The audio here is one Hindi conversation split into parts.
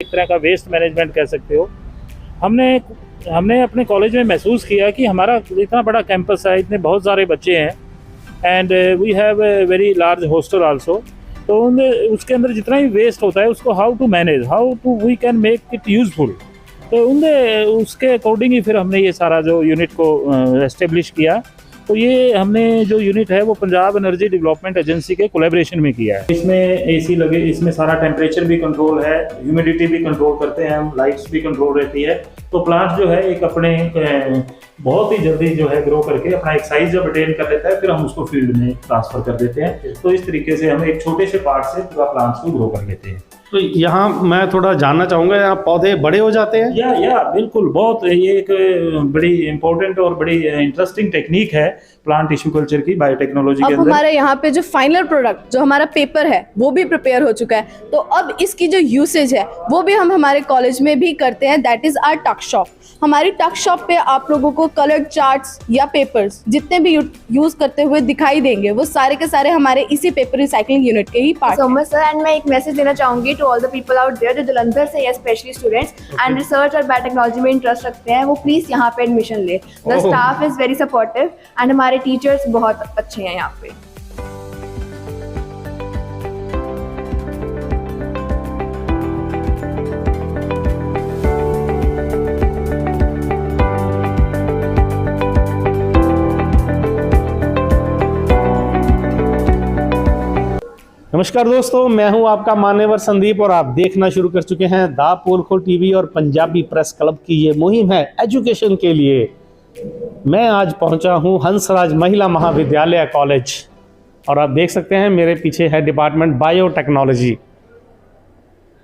एक तरह का वेस्ट मैनेजमेंट कह सकते हो। हमने अपने कॉलेज में महसूस किया कि हमारा इतना बड़ा कैंपस है, इतने बहुत सारे बच्चे हैं, and we have a very large hostel also. तो उसके अंदर जितना भी वेस्ट होता है उसको how to manage, how to we can make it useful. तो उसके अकॉर्डिंग ही फिर हमने ये सारा जो यूनिट को एस्टेब्लिश किया। तो ये हमने जो यूनिट है वो पंजाब एनर्जी डेवलपमेंट एजेंसी के कोलैबोरेशन में किया है। इसमें एसी लगे, इसमें सारा टेम्परेचर भी कंट्रोल है, ह्यूमिडिटी भी कंट्रोल करते हैं हम, लाइट्स भी कंट्रोल रहती है। तो प्लांट जो है एक अपने बहुत ही जल्दी जो है ग्रो करके अपना एक साइज जब अटेन कर लेता है फिर हम उसको फील्ड में ट्रांसफर कर देते हैं। तो इस तरीके से हम एक छोटे से पार्ट से पूरा प्लांट्स को ग्रो कर लेते हैं। तो यहाँ मैं थोड़ा जानना चाहूँगा, यहाँ पौधे बड़े हो जाते हैं? या बिल्कुल, बहुत ये एक बड़ी इंपॉर्टेंट और बड़ी इंटरेस्टिंग टेक्निक है प्लांट टिश्यू कल्चर की बायोटेक्नोलॉजी के अंदर। अब हमारे यहाँ पे जो फाइनल प्रोडक्ट जो हमारा पेपर है वो भी प्रिपेयर हो चुका है। तो अब इसकी जो यूसेज है वो भी हम हमारे कॉलेज में भी करते हैं, दैट इज आवर टक शॉप। हमारी टक शॉप पे आप लोगों को कलर्ड चार्ट्स या पेपर्स जितने भी यूज करते हुए दिखाई देंगे वो सारे के सारे हमारे इसी पेपर रिसाइकलिंग यूनिट के ही part so much sir. And मैं एक मैसेज देना चाहूंगी to all the people out there जो जलंधर से या स्पेशली स्टूडेंट्स एंड रिसर्च और बायोटेक्नोलॉजी में इंटरेस्ट रखते हैं, वो प्लीज यहाँ पे एडमिशन ले। The staff is very supportive and हमारे टीचर्स बहुत अच्छे हैं यहाँ पे। नमस्कार दोस्तों, मैं हूं आपका मान्यवर संदीप और आप देखना शुरू कर चुके हैं दा पोलखोल टीवी और पंजाबी प्रेस क्लब की ये मुहिम है एजुकेशन के लिए। मैं आज पहुंचा हूं हंसराज महिला महाविद्यालय कॉलेज और आप देख सकते हैं मेरे पीछे है डिपार्टमेंट बायोटेक्नोलॉजी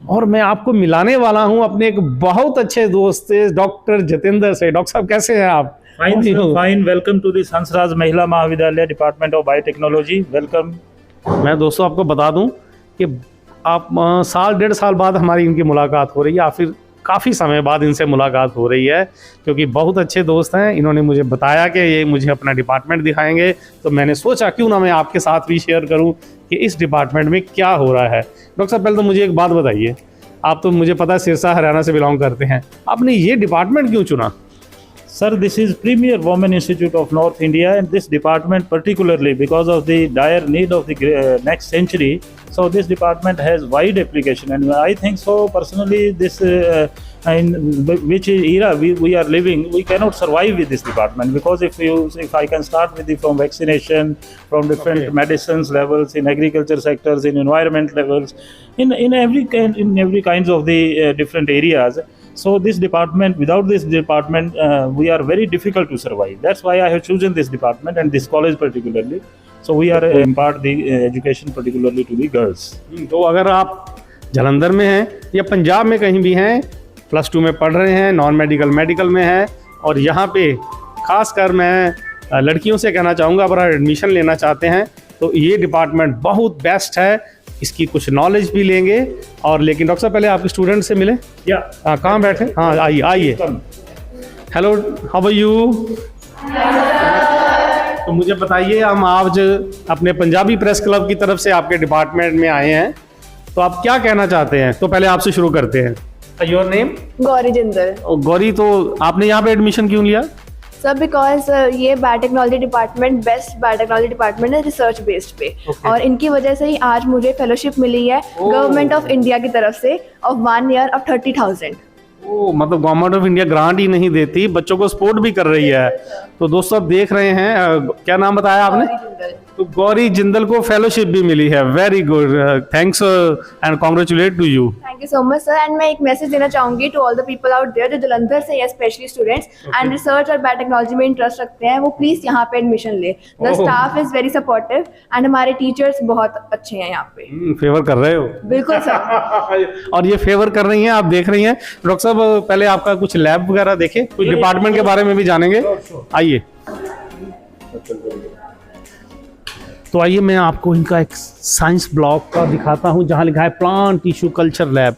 और मैं आपको मिलाने वाला हूं अपने एक बहुत अच्छे दोस्त से, डॉक्टर जितेंद्र से। डॉक्टर साहब कैसे हैं आप? Fine, welcome to this Hansraj Mahila Mahavidyalaya department of biotechnology, welcome. मैं दोस्तों आपको बता दूं कि आप साल डेढ़ साल बाद हमारी इनकी मुलाकात हो रही है, या फिर काफ़ी समय बाद इनसे मुलाकात हो रही है, क्योंकि बहुत अच्छे दोस्त हैं। इन्होंने मुझे बताया कि ये मुझे अपना डिपार्टमेंट दिखाएंगे, तो मैंने सोचा क्यों ना मैं आपके साथ भी शेयर करूं कि इस डिपार्टमेंट में क्या हो रहा है। डॉक्टर साहब, पहले तो मुझे एक बात बताइए, आप तो मुझे पता है सिरसा हरियाणा से बिलोंग करते हैं, आपने ये डिपार्टमेंट क्यों चुना? Sir, this is premier women institute of North India, and this department particularly because of the dire need of the next century. So this department has wide application, and I think so personally this in which era we are living, we cannot survive with this department, because if I can start with from vaccination, from different medicines levels, in agriculture sectors, in environment levels, in every kinds of the different areas. So this department, without this department, we are very difficult to survive. That's why I have chosen this department and this college particularly. So we are impart the education particularly to the girls. तो अगर आप जलंधर में हैं या पंजाब में कहीं भी हैं, +2 में पढ़ रहे हैं, नॉन मेडिकल मेडिकल में हैं, और यहाँ पे खासकर मैं लड़कियों से कहना चाहूँगा अगर आप एडमिशन लेना चाहते हैं तो ये डिपार्टमेंट बहुत बेस्ट है। इसकी कुछ नॉलेज भी लेंगे। और लेकिन डॉक्टर साहब, पहले आपके स्टूडेंट से मिले। कहाँ बैठे? हाँ, आइए। Hello, how are you? तो मुझे बताइए, हम आज अपने पंजाबी प्रेस क्लब की तरफ से आपके डिपार्टमेंट में आए हैं, तो आप क्या कहना चाहते हैं? तो पहले आपसे शुरू करते हैं। Your name? गौरी जिंदल। गौरी, तो आपने यहाँ पे एडमिशन क्यों लिया? सर बिकॉज ये biotechnology department best biotechnology department है रिसर्च बेस्ड पे। और इनकी वजह से ही आज मुझे फेलोशिप मिली है गवर्नमेंट ऑफ इंडिया की तरफ से ऑफ 1 ईयर ऑफ 30,000। मतलब गवर्नमेंट ऑफ इंडिया ग्रांट ही नहीं देती, बच्चों को सपोर्ट भी कर रही है। तो दोस्तों आप देख रहे हैं, क्या नाम बताया आपने? तो गौरी जिंदल को फेलोशिप भी मिली है। Very good, thanks and congratulate to you. Thank you so much sir. And मैं एक मैसेज देना चाहूंगी to all the people out there जो जलंधर से या स्पेशली स्टूडेंट्स एंड रिसर्च और बायोटेक्नोलॉजी में इंटरेस्ट रखते हैं, वो प्लीज यहाँ पे एडमिशन ले। The staff is very supportive and हमारे टीचर्स बहुत अच्छे हैं यहाँ पे। फेवर कर रहे हो? बिल्कुल सर। और ये फेवर कर रही हैं, आप देख रही हैं। डॉक्टर साहब, पहले आपका कुछ लैब वगैरह देखे, कुछ डिपार्टमेंट के बारे में भी जानेंगे। आइए। तो आइए मैं आपको इनका एक साइंस ब्लॉक का दिखाता हूँ जहाँ लिखा है प्लांट टिश्यू कल्चर लैब।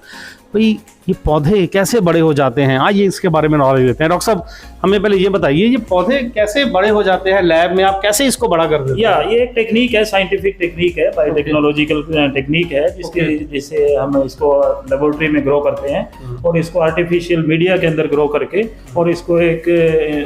भाई ये पौधे कैसे बड़े हो जाते हैं, आइए इसके बारे में नॉलेज लेते हैं। डॉक्टर साहब हमें पहले ये बताइए, ये पौधे कैसे बड़े हो जाते हैं लैब में, आप कैसे इसको बड़ा कर देते हैं? या ये एक टेक्निक है, साइंटिफिक टेक्निक है, बायोटेक्नोलॉजिकल टेक्निक है, जिससे हम इसको लेबोरेटरी में ग्रो करते हैं और इसको आर्टिफिशियल मीडिया के अंदर ग्रो करके और इसको एक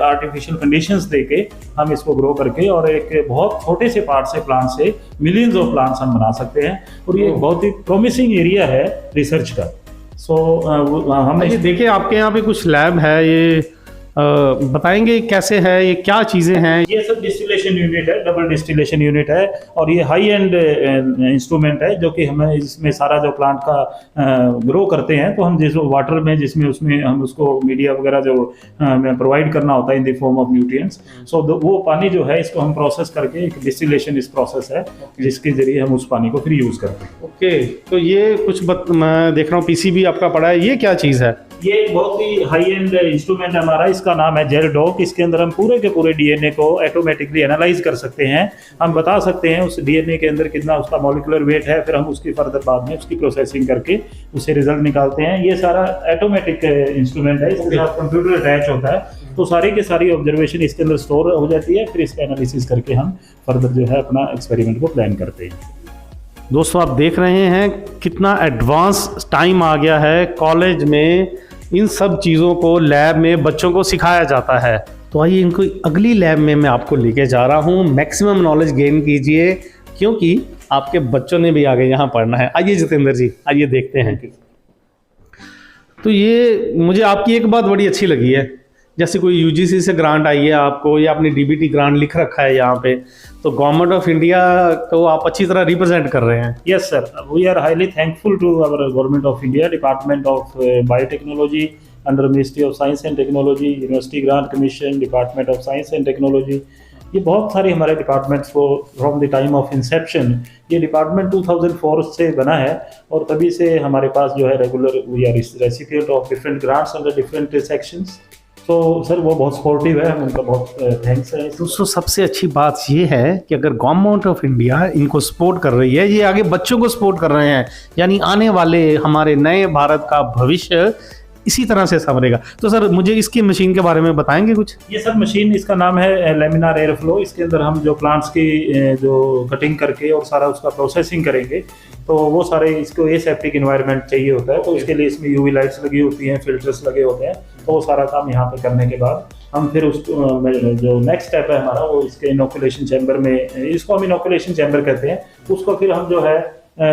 आर्टिफिशियल कंडीशंस देके हम इसको ग्रो करके और एक बहुत छोटे से पार्ट से प्लांट से मिलियंस ऑफ प्लांट्स हम बना सकते हैं। और ये एक बहुत ही प्रोमिसिंग एरिया है रिसर्च का। सो हम ये देखिए आपके यहाँ पे कुछ लैब है, ये बताएंगे कैसे है, ये क्या चीज़ें हैं? ये सब डिस्टिलेशन यूनिट है, डबल डिस्टिलेशन यूनिट है और ये हाई एंड इंस्ट्रूमेंट है जो कि हमें इसमें सारा जो प्लांट का ग्रो करते हैं तो हम जिस वाटर में जिसमें उसमें हम उसको मीडिया वगैरह जो प्रोवाइड करना होता है in the form of nutrients, so वो पानी जो है इसको हम प्रोसेस करके एक डिस्टिलेशन इस प्रोसेस है जिसके जरिए हम उस पानी को फिर यूज़ करते हैं। ओके, तो ये कुछ मैं देख रहा हूँ पीसीबी आपका पड़ा है, ये क्या चीज़ है? ये एक बहुत ही हाई एंड इंस्ट्रूमेंट है हमारा, इसका नाम है जेलडॉक। इसके अंदर हम पूरे के पूरे डीएनए को ऑटोमेटिकली एनालाइज कर सकते हैं। हम बता सकते हैं उस डीएनए के अंदर कितना उसका मॉलिक्यूलर वेट है, फिर हम उसकी फर्दर बाद में उसकी प्रोसेसिंग करके उससे रिजल्ट निकालते हैं। ये सारा ऑटोमेटिक इंस्ट्रूमेंट है, इसके साथ कंप्यूटर अटैच होता है तो सारी की सारी ऑब्जर्वेशन इसके अंदर स्टोर हो जाती है, फिर इसका एनालिसिस करके हम फर्दर जो है अपना एक्सपेरिमेंट को प्लान करते हैं। दोस्तों आप देख रहे हैं कितना एडवांस टाइम आ गया है, कॉलेज में इन सब चीज़ों को लैब में बच्चों को सिखाया जाता है। तो आइए इनको अगली लैब में मैं आपको लेके जा रहा हूँ, मैक्सिमम नॉलेज गेन कीजिए क्योंकि आपके बच्चों ने भी आगे यहाँ पढ़ना है। आइए जितेंद्र जी, आइए देखते हैं। तो ये मुझे आपकी एक बात बड़ी अच्छी लगी है, जैसे कोई यूजीसी से ग्रांट आई है आपको या अपनी डीबीटी ग्रांट लिख रखा है यहाँ पे, तो गवर्नमेंट ऑफ इंडिया को आप अच्छी तरह रिप्रेजेंट कर रहे हैं। Yes sir, we are highly thankful to our government of India, department of biotechnology under ministry of science and technology, university grant commission, department of science and technology. ये बहुत सारे हमारे डिपार्टमेंट्स को from the time of inception, ये डिपार्टमेंट 2004 से बना है और तभी से हमारे पास जो है regular we are recipient of different grants under different sections. तो सर वो बहुत सपोर्टिव है, उनका बहुत थैंक्स है। दोस्तों सबसे अच्छी बात ये है कि अगर गवर्नमेंट ऑफ इंडिया इनको सपोर्ट कर रही है, ये आगे बच्चों को सपोर्ट कर रहे हैं, यानी आने वाले हमारे नए भारत का भविष्य इसी तरह से संवरेगा। तो सर मुझे इसकी मशीन के बारे में बताएंगे कुछ? ये सर मशीन, इसका नाम है लेमिनार एयर फ्लो। इसके अंदर हम जो प्लांट्स की जो कटिंग करके और सारा उसका प्रोसेसिंग करेंगे तो वो सारे इसको एसेप्टिक एनवायरनमेंट चाहिए होता है, तो उसके लिए इसमें यूवी लाइट्स लगी होती हैं, फिल्टर्स लगे होते हैं। तो वो सारा काम यहाँ पे करने के बाद हम फिर उस जो नेक्स्ट स्टेप है हमारा वो इसके इनोकुलेशन चैम्बर में, इसको हम इनोकुलेशन चैम्बर कहते हैं, उसको फिर हम जो है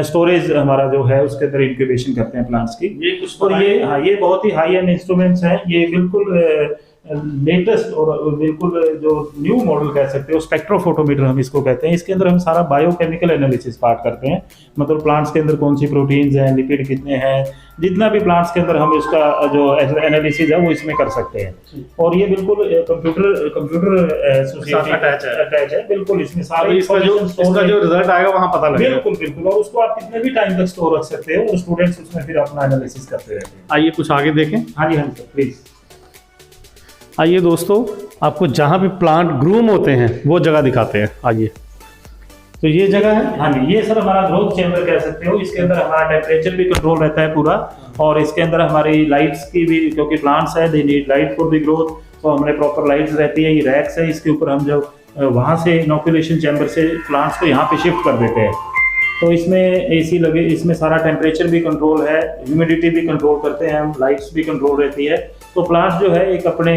स्टोरेज हमारा जो है उसके अंदर इंक्यूबेशन करते हैं प्लांट्स की। ये कुछ और ये हाँ, ये बहुत ही हाई एंड इंस्ट्रूमेंट्स हैं। ये बिल्कुल लेटेस्ट और बिल्कुल जो न्यू मॉडल कह सकते हो, स्पेक्ट्रोफोटोमीटर हम इसको कहते हैं। इसके अंदर हम सारा बायोकेमिकल एनालिसिस पार्ट करते हैं, मतलब प्लांट्स के अंदर कौन सी प्रोटीन्स हैं, लिपिड कितने हैं, जितना भी प्लांट्स के अंदर हम इसका जो एनालिसिस है वो इसमें कर सकते हैं। और ये बिल्कुल कंप्यूटर अटैच है बिल्कुल, इसमें सारे इसका जो रिजल्ट आएगा वहाँ पता लगेगा। बिल्कुल, और उसको आप कितने भी टाइम तक स्टोर रख सकते हो और स्टूडेंट्स उसमें फिर अपना एनालिसिस करते रहते हैं। आइए कुछ आगे देखें। हाँ जी सर प्लीज। आइए दोस्तों आपको जहाँ भी प्लांट ग्रूम होते हैं वो जगह दिखाते हैं। आइए, तो ये जगह है। हाँ जी, ये सर हमारा ग्रोथ चैम्बर कह सकते हो। इसके अंदर हमारा टेम्परेचर भी कंट्रोल रहता है पूरा, और इसके अंदर हमारी लाइट्स की भी, क्योंकि प्लांट्स है they need light for the growth, तो हमने प्रॉपर लाइट्स रहती है। ये रैक्स है, इसके ऊपर हम जब वहाँ से इनोकुलेशन चैम्बर से प्लांट्स को यहाँ पे शिफ्ट कर देते हैं, तो इसमें एसी लगे, इसमें सारा टेम्परेचर भी कंट्रोल है, ह्यूमिडिटी भी कंट्रोल करते हैं हम, लाइट्स भी कंट्रोल रहती है। तो प्लांट्स जो है एक अपने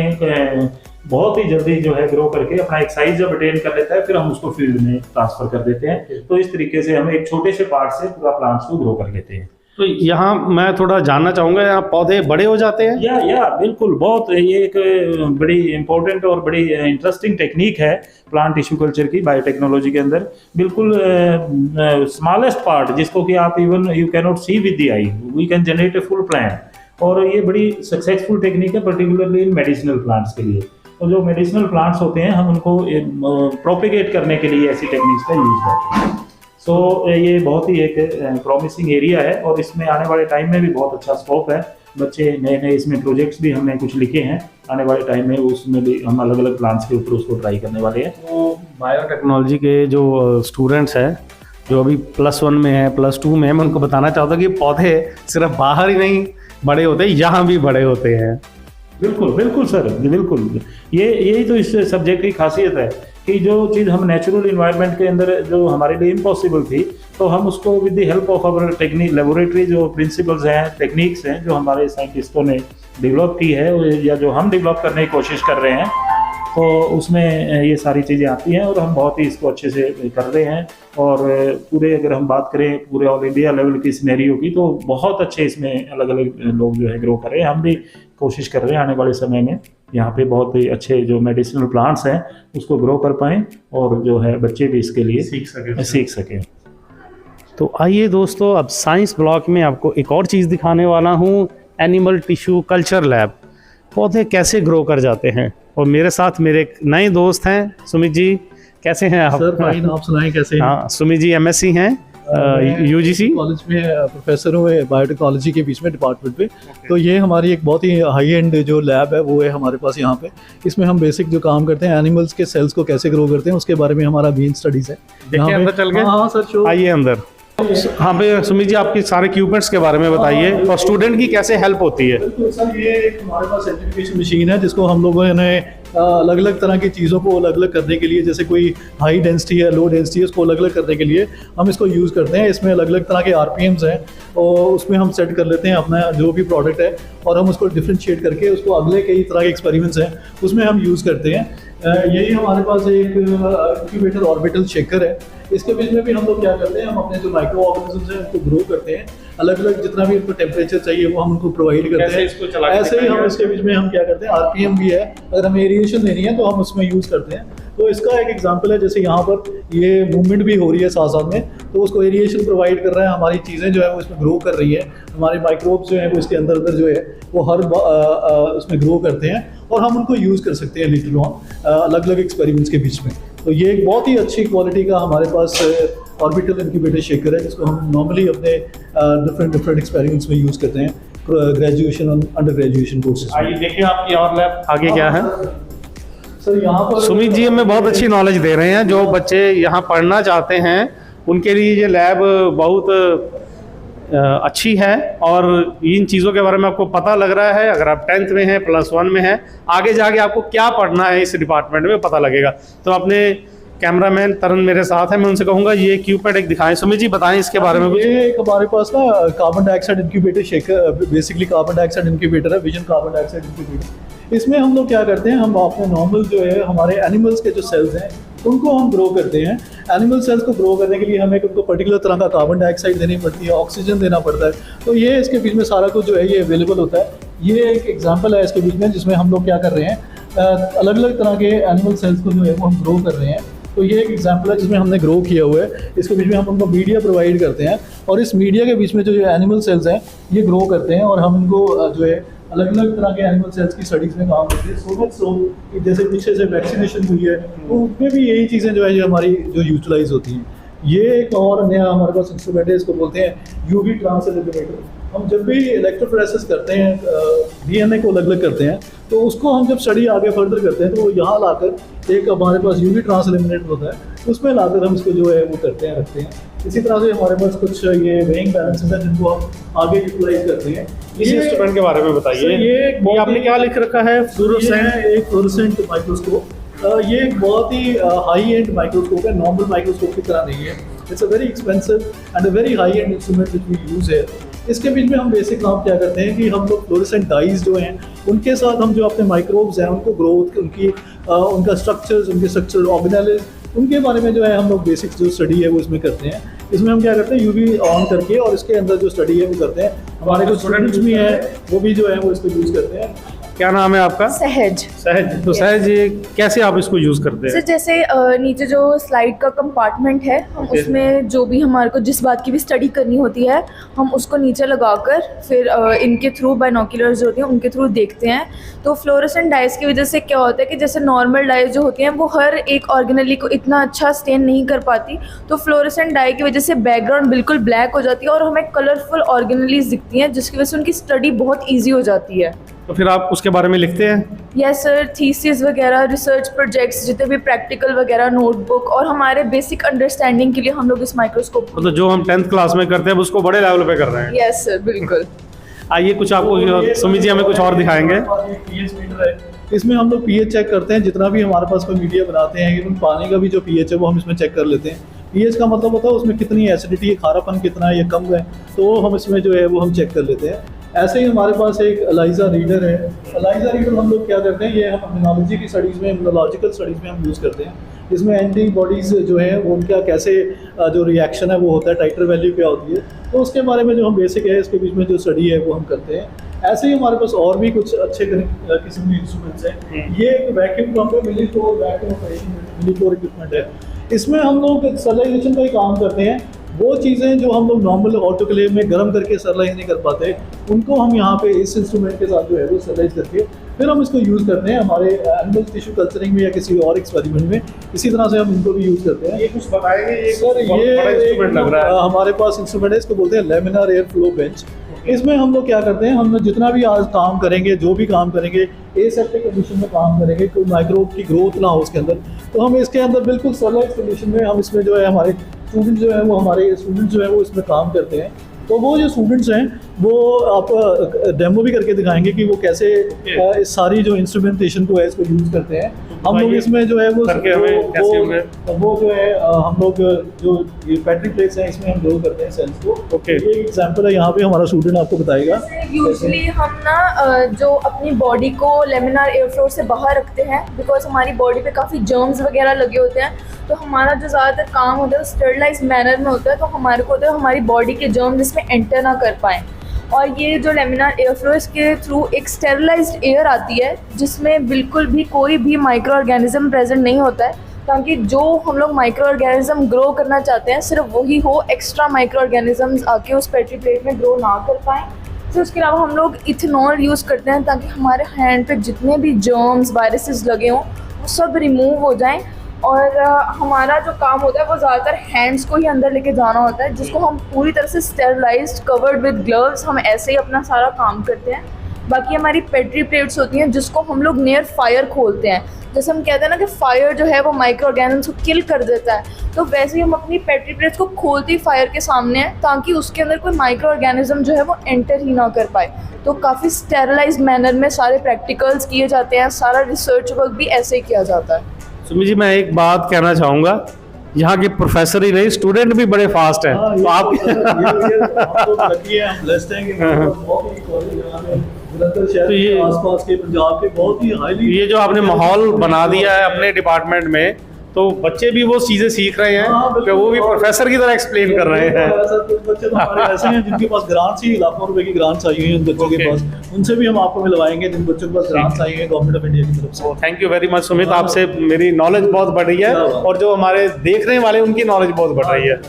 बहुत ही जल्दी जो है ग्रो करके अपना एक साइज जब अटेन कर लेता है, फिर हम उसको फील्ड में ट्रांसफर कर देते हैं। तो इस तरीके से हम एक छोटे से पार्ट से पूरा प्लांट्स को ग्रो कर लेते हैं। तो यहाँ मैं थोड़ा जानना चाहूँगा, यहाँ पौधे बड़े हो जाते हैं? या बिल्कुल, बहुत ये एक बड़ी इंपॉर्टेंट और बड़ी इंटरेस्टिंग टेक्निक है प्लांट टिश्यू कल्चर की बायोटेक्नोलॉजी के अंदर। बिल्कुल स्मॉलेस्ट पार्ट जिसको कि आप even you can not see with the eye, we can generate a full plant. और ये बड़ी सक्सेसफुल टेक्निक है पर्टिकुलरली इन मेडिसिनल प्लांट्स के लिए। तो जो मेडिसिनल प्लांट्स होते हैं हम उनको प्रोपिगेट करने के लिए ऐसी टेक्निक्स का यूज़ करते हैं। सो ये बहुत ही एक प्रॉमिसिंग एरिया है और इसमें आने वाले टाइम में भी बहुत अच्छा स्कोप है। बच्चे नए नए इसमें प्रोजेक्ट्स भी हमने कुछ लिखे हैं, आने वाले टाइम में उसमें भी हम अलग अलग प्लांट्स के ऊपर उसको ट्राई करने वाले हैं। तो बायोटेक्नोलॉजी के जो स्टूडेंट्स हैं जो अभी +1 में है, +2 में है, मैं उनको बताना चाहता हूँ कि पौधे सिर्फ बाहर ही नहीं बड़े होते हैं, यहाँ भी बड़े होते हैं। बिल्कुल बिल्कुल सर, बिल्कुल। यही तो इस सब्जेक्ट की खासियत है कि जो चीज़ हम नेचुरल इन्वायरमेंट के अंदर जो हमारे लिए इम्पॉसिबल थी, तो हम उसको with the help of our technique laboratory जो प्रिंसिपल्स हैं, टेक्निक्स हैं जो हमारे साइंटिस्टों ने डेवलप की है या जो हम डेवलप करने की कोशिश कर रहे हैं, तो उसमें ये सारी चीज़ें आती हैं और हम बहुत ही इसको अच्छे से कर रहे हैं। और पूरे अगर हम बात करें पूरे ऑल इंडिया लेवल की सिनेरियो की, तो बहुत अच्छे इसमें अलग अलग लोग जो है ग्रो कर रहे हैं। हम भी कोशिश कर रहे हैं आने वाले समय में यहाँ पे बहुत ही अच्छे जो मेडिसिनल प्लांट्स हैं उसको ग्रो कर पाएँ और जो है बच्चे भी इसके लिए सीख सकें। तो आइए दोस्तों, अब साइंस ब्लॉक में आपको एक और चीज़ दिखाने वाला हूँ, एनिमल टिश्यू कल्चर लैब। पौधे कैसे ग्रो कर जाते हैं, और मेरे साथ मेरे एक नए दोस्त हैं, सुमित जी। कैसे हैं आप? सर फाइन, आप सुनाएं कैसे हैं? हाँ, सुमित जी एमएससी हैं यूजीसी कॉलेज में प्रोफेसर हूँ बायोटेक्नोलॉजी के बीच में डिपार्टमेंट पे। तो ये हमारी एक बहुत ही हाई एंड जो लैब है वो है हमारे पास यहाँ पे। इसमें हम बेसिक जो काम करते हैं एनिमल्स के सेल्स को कैसे ग्रो करते हैं उसके बारे में हमारा मेन स्टडीज है। देखिए अंदर चल के। हाँ सर, शो आइए अंदर। हाँ भाई सुमित जी, आपकी सारे इक्विपमेंट्स के बारे में बताइए और स्टूडेंट की कैसे हेल्प होती है। बिल्कुल सर, ये एक हमारे पास सेंट्रीफ्यूगेशन मशीन है जिसको हम लोगों ने अलग अलग तरह की चीज़ों को अलग अलग करने के लिए, जैसे कोई हाई डेंसिटी है, लो डेंसिटी है, उसको अलग अलग करने के लिए हम इसको यूज़ करते हैं। इसमें अलग अलग तरह के RPMs हैं और उसमें हम सेट कर लेते हैं अपना जो भी प्रोडक्ट है और हम उसको डिफ्रेंशिएट करके उसको अगले कई तरह के एक्सपेरिमेंट्स हैं उसमें हम यूज़ करते हैं। यही हमारे पास एक इंक्यूबेटर ऑर्बिटल शेकर है। इसके बीच में भी हम लोग क्या करते हैं, हम अपने जो माइक्रो ऑर्गेनिजम्स हैं उनको ग्रो करते हैं। अलग अलग जितना भी उनको टेम्परेचर चाहिए वो हम उनको प्रोवाइड करते हैं। ऐसे ही हम इसके बीच में हम क्या करते हैं, RPM भी है, अगर हमें एरिएशन लेनी है तो हम उसमें यूज़ करते हैं। तो इसका एक एग्जांपल है, जैसे यहाँ पर ये मूवमेंट भी हो रही है साथ साथ में, तो उसको एरिएशन प्रोवाइड कर रहा है। हमारी चीज़ें जो है वो इसमें ग्रो कर रही है, हमारे माइक्रोब्स जो है वो इसके अंदर अंदर जो है वो हर उसमें ग्रो करते हैं और हम उनको यूज़ कर सकते हैं लेटर ऑन अलग अलग एक्सपेरिमेंट्स के बीच में। तो ये एक बहुत ही अच्छी क्वालिटी का हमारे पास ऑर्बिटल इंक्यूबेटर शेकर है जिसको हम नॉर्मली अपने डिफरेंट एक्सपेरिमेंट्स में यूज़ करते हैं ग्रेजुएशन और अंडर ग्रेजुएशन कोर्सेज। आइए देखिए आपकी और लैब आगे क्या है। सर यहाँ पर सुमित जी हमें बहुत अच्छी नॉलेज दे रहे हैं। जो बच्चे यहाँ पढ़ना चाहते हैं उनके लिए ये लैब बहुत अच्छी है और इन चीज़ों के बारे में आपको पता लग रहा है। अगर आप 10th में हैं, +1 में हैं, आगे जाके आपको क्या पढ़ना है इस डिपार्टमेंट में पता लगेगा। तो अपने कैमरामैन तरन मेरे साथ है, मैं उनसे कहूँगा ये इक्विपमेंट एक दिखाएं। सुमित जी बताएं इसके बारे में कुछ। ये एक हमारे पास ना carbon dioxide incubator shaker, basically carbon dioxide incubator है, विजन कार्बन डाइऑक्साइड इंक्यूबेटर। इसमें हम लोग क्या करते हैं, हम अपने नॉर्मल जो है हमारे एनिमल्स के जो सेल्स हैं उनको हम ग्रो करते हैं। एनिमल सेल्स को ग्रो करने के लिए हमें उनको पर्टिकुलर तरह का कार्बन डाइऑक्साइड देनी पड़ती है, ऑक्सीजन देना पड़ता है। तो ये इसके बीच में सारा कुछ जो है ये अवेलेबल होता है। ये एक एग्जांपल है इसके बीच में जिसमें हम लोग क्या कर रहे हैं, अलग अलग तरह के एनिमल सेल्स को जो है वो हम ग्रो कर रहे हैं। तो ये एक एग्जांपल है जिसमें हमने ग्रो किया हुआ है। इसके बीच में हम उनको मीडिया प्रोवाइड करते हैं और इस मीडिया के बीच में जो एनिमल सेल्स हैं ये ग्रो करते हैं और हम इनको जो है अलग अलग तरह के एनिमल सेल्स की स्टडीज़ में काम करते हैं। सो कि जैसे पीछे से वैक्सीनेशन हुई है तो उसमें भी यही चीज़ें जो है ये हमारी जो यूटिलाइज होती हैं। ये एक और नया हमारे पास इंस्ट्रूमेंट है, इसको बोलते हैं UV ट्रांसएलिमिनेटर। हम जब भी इलेक्ट्रोफोरेसिस करते हैं, DNA को अलग अलग करते हैं, तो उसको हम जब स्टडी आगे फर्दर करते हैं तो यहाँ लाकर एक हमारे पास UV ट्रांसएलिमिनेटर होता है, उसमें लाकर हम इसको जो है वो करते हैं, रखते हैं। इसी तरह से हमारे पास कुछ ये वेइंग बैलेंसेस हैं जिनको हम आगे यूटिलाइज करते हैं। इस इंस्ट्रूमेंट के बारे में बताइए। ये आपने क्या लिख रखा है? फ्लोरोसेंट, एक फ्लोरोसेंट माइक्रोस्कोप। ये एक बहुत ही हाई एंड माइक्रोस्कोप है, नॉर्मल माइक्रोस्कोप की तरह नहीं है। It's a very expensive and a very high end instrument which we use है। इसके बीच में हम बेसिक काम क्या करते हैं कि हम लोग फ्लोरोसेंट डाइज जो हैं उनके साथ हम जो अपने माइक्रोब्स हैं उनको ग्रोथ, उनका स्ट्रक्चर्स, उनके स्ट्रक्चरल ऑर्गेनेल्स, उनके बारे में जो है हम लोग बेसिक जो स्टडी है वो इसमें करते हैं। इसमें हम क्या करते हैं, UV ऑन करके और इसके अंदर जो स्टडी है वो करते हैं। हमारे कुछ स्टूडेंट्स भी हैं वो भी जो है वो इसको यूज़ करते हैं। क्या नाम है आपका? सहज। सहज। तो सहज ये कैसे आप इसको यूज़ करते हैं? सर जैसे नीचे जो स्लाइड का कंपार्टमेंट है, हम उसमें जो भी हमारे को जिस बात की भी स्टडी करनी होती है हम उसको नीचे लगाकर फिर इनके थ्रू बाइनोक्यूलर्स जो होती हैं उनके थ्रू देखते हैं। तो फ्लोरोसेंट डाइज की वजह से क्या होता है कि जैसे नॉर्मल डाइज जो होती हैं वो हर एक ऑर्गेनेली को इतना अच्छा स्टेन नहीं कर पाती, तो फ्लोरोसेंट डाई की वजह से बैकग्राउंड बिल्कुल ब्लैक हो जाती है और हमें कलरफुल ऑर्गेनेलीज दिखती हैं जिसकी वजह से उनकी स्टडी बहुत ईजी हो जाती है। तो फिर आप उसके बारे में लिखते हैं? यस सर, थीसिस वगैरह, रिसर्च प्रोजेक्ट्स, जितने भी प्रैक्टिकल वगैरह, नोटबुक और हमारे बेसिक अंडरस्टैंडिंग के लिए हम लोग इस माइक्रोस्कोप तो जो हम 10th क्लास में करते हैं उसको बड़े लेवल पे कर रहे हैं। यस सर बिल्कुल। आइए कुछ आपको सुमित जी हमें कुछ और दिखाएंगे। पीएच मीटर है, इसमें हम लोग पीएच चेक करते हैं। जितना भी हमारे पास कोई मीडिया बनाते हैं, इवन पानी का भी जो पीएच है वो हम इसमें चेक कर लेते हैं। पीएच का मतलब होता है उसमें कितनी एसिडिटी है, खारापन कितना है या कम है, तो हम इसमें जो है वो हम चेक कर लेते हैं। ऐसे ही हमारे पास एक एलाइजा रीडर है। एलाइजा रीडर हम लोग क्या करते हैं, ये हम इम्यूनोलॉजी की स्टडीज़ में, इम्यूनोलॉजिकल स्टडीज़ में हम यूज़ करते हैं। इसमें एंटीबॉडीज़ जो है वो उनका कैसे जो रिएक्शन है वो होता है, टाइटर वैल्यू क्या होती है, तो उसके बारे में जो हम बेसिक है इसके बीच में जो स्टडी है वो हम करते हैं। ऐसे ही हमारे पास और भी कुछ अच्छे किस्म के इंस्ट्रूमेंट्स हैं। ये एक वैक्यूम पंप है, मिलीफ्लोर वैक्यूम ऑपरेशन मिलीफ्लोर इक्विपमेंट है। इसमें हम लोग स्टरलाइजेशन का ही काम करते हैं। वो चीज़ें जो हम लोग नॉर्मल ऑटोक्लेव में गर्म करके स्टरलाइज नहीं कर पाते, उनको हम यहाँ पे इस इंस्ट्रूमेंट के साथ जो है वो स्टरलाइज करके फिर हम इसको यूज़ करते हैं हमारे एनिमल टिश्यू कल्चरिंग में या किसी और एक्सपेरिमेंट में। इसी तरह से हम इनको भी यूज़ करते हैं। ये कुछ बताएंगे, ये सर ये इंस्ट्रूमेंट लग रहा है हमारे पास इंस्ट्रूमेंट है, इसको बोलते हैं लेमिनार एयर फ्लो बेंच। इसमें हम लोग क्या करते हैं, हम जितना भी आज काम करेंगे, जो भी काम करेंगे, एसेप्टिक कंडीशन में काम करेंगे, कोई माइक्रोब की ग्रोथ ना हो उसके अंदर, तो हम इसके अंदर बिल्कुल स्टरलाइज कंडीशन में हम इसमें जो है हमारे स्टूडेंट जो है वो इसमें काम करते हैं। तो वो जो स्टूडेंट्स हैं वो आप डेमो भी करके दिखाएंगे कि वो कैसे इस सारी जो इंस्ट्रूमेंटेशन को है इसको यूज़ करते हैं। हम लोग इसमें जो है वो जो है हम लोग जो ये बैटरी प्लेट्स हैं इसमें हम ग्रो करते हैं सेल्स को। ओके, ये एग्जांपल है, यहाँ पे हमारा स्टूडेंट आपको बताएगा। यूजली हम ना जो अपनी बॉडी को लेमिनार एयर फ्लो से बाहर रखते हैं, बिकॉज हमारी बॉडी पे काफ़ी जर्म्स वगैरह लगे होते हैं, तो हमारा जो ज़्यादातर काम होता है वो स्टरलाइज मैनर में होता है। तो हमारे को होता है हमारी बॉडी के जर्म्स इसमें एंटर ना कर पाएँ, और ये जो लेमिनार एयर फ्लो इसके थ्रू एक स्टेरिलाइज्ड एयर आती है जिसमें बिल्कुल भी कोई भी माइक्रो ऑर्गेनिज्म प्रेजेंट नहीं होता है, ताकि जो हम लोग माइक्रो ऑर्गेनिज्म ग्रो करना चाहते हैं सिर्फ वही हो, एक्स्ट्रा माइक्रो ऑर्गेनिजम्स आके उस पेट्री प्लेट में ग्रो ना कर पाएँ। तो उसके अलावा हम लोग इथेनॉल यूज़ करते हैं ताकि हमारे हैंड पे जितने भी जर्म्स वायरसेस लगे हों वो सब रिमूव हो जाएं, और हमारा जो काम होता है वो ज़्यादातर हैंड्स को ही अंदर लेके जाना होता है, जिसको हम पूरी तरह से स्टेरिलाइज्ड कवर्ड विद ग्लव्स हम ऐसे ही अपना सारा काम करते हैं। बाकी हमारी पेट्री प्लेट्स होती हैं जिसको हम लोग नियर फायर खोलते हैं। जैसे हम कहते हैं ना कि फायर जो है वो माइक्रो ऑर्गेनिजम्स को किल कर देता है, तो वैसे ही हम अपनी पेट्री प्लेट्स को खोलते ही फायर के सामने हैं ताकि उसके अंदर कोई माइक्रो ऑर्गेनिज्म जो है वो एंटर ही ना कर पाए। तो काफ़ी स्टेरिलाइज्ड मैनर में सारे प्रैक्टिकल्स किए जाते हैं, सारा रिसर्च वर्क भी ऐसे ही किया जाता है। सुमित जी, मैं एक बात कहना चाहूँगा, यहाँ के प्रोफेसर ही नहीं स्टूडेंट भी बड़े फास्ट हैं। तो आप तो ये आसपास के पंजाब के बहुत ही हाईली, ये जो आपने माहौल बना दिया है अपने डिपार्टमेंट में, तो बच्चे भी वो चीज़ें सीख रहे हैं कि वो भी प्रोफेसर की तरह एक्सप्लेन कर रहे हैं। कुछ बच्चे तो हमारे ऐसे हैं जिनके पास ग्रांट्स ही लाखों रुपए की ग्रांट्स आई हुई हैं उन बच्चों के पास, उनसे भी हम आपको मिलवाएंगे जिन बच्चों के पास ग्रांट्स आई हैं गवर्नमेंट ऑफ इंडिया की तरफ से। Thank you very much Sumit, आपसे मेरी नॉलेज बहुत बढ़ रही है और जो हमारे देखने वाले उनकी नॉलेज बहुत बढ़ रही है।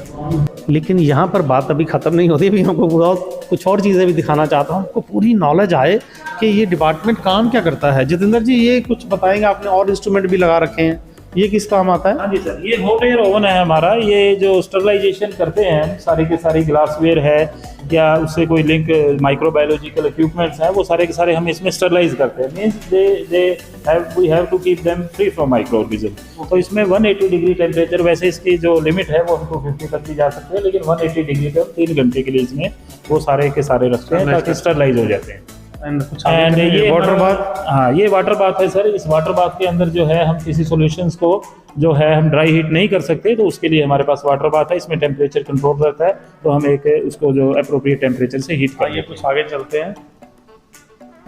लेकिन यहाँ पर बात अभी ख़त्म नहीं होती, अभी हमको बहुत कुछ और चीज़ें भी दिखाना चाहता हूँ, आपको पूरी नॉलेज आए कि ये डिपार्टमेंट काम क्या करता है। जितेंद्र जी, ये कुछ बताएंगे, आपने और इंस्ट्रूमेंट भी लगा रखे हैं, ये किस काम आता है? हाँ जी सर, ये हॉट एयर ओवन है हमारा। ये जो स्टरलाइजेशन करते हैं हम, सारे के सारे ग्लासवेयर है या उससे कोई लिंक माइक्रोबायोलॉजिकल इक्विपमेंट्स हैं, वो सारे के सारे हम इसमें स्टरलाइज करते हैं। Means we have to keep them free from microorganism. तो इसमें 180 डिग्री टेम्परेचर, वैसे इसकी जो लिमिट है वो हमको 50 तक दी जा सकती है, लेकिन 180 डिग्री पर 3 घंटे के लिए इसमें वो सारे के सारे रखते हैं ताकि स्टरलाइज हो जाते हैं। एंड ये वाटर बाथ, हाँ ये वाटर बाथ है सर। इस वाटर बाथ के अंदर जो है हम किसी सॉल्यूशंस को जो है हम ड्राई हीट नहीं कर सकते, तो उसके लिए हमारे पास वाटर बाथ है। इसमें टेम्परेचर कंट्रोल रहता है, तो हम एक उसको जो अप्रोप्रिएट टेम्परेचर से हीट कर। ये कुछ आगे चलते हैं।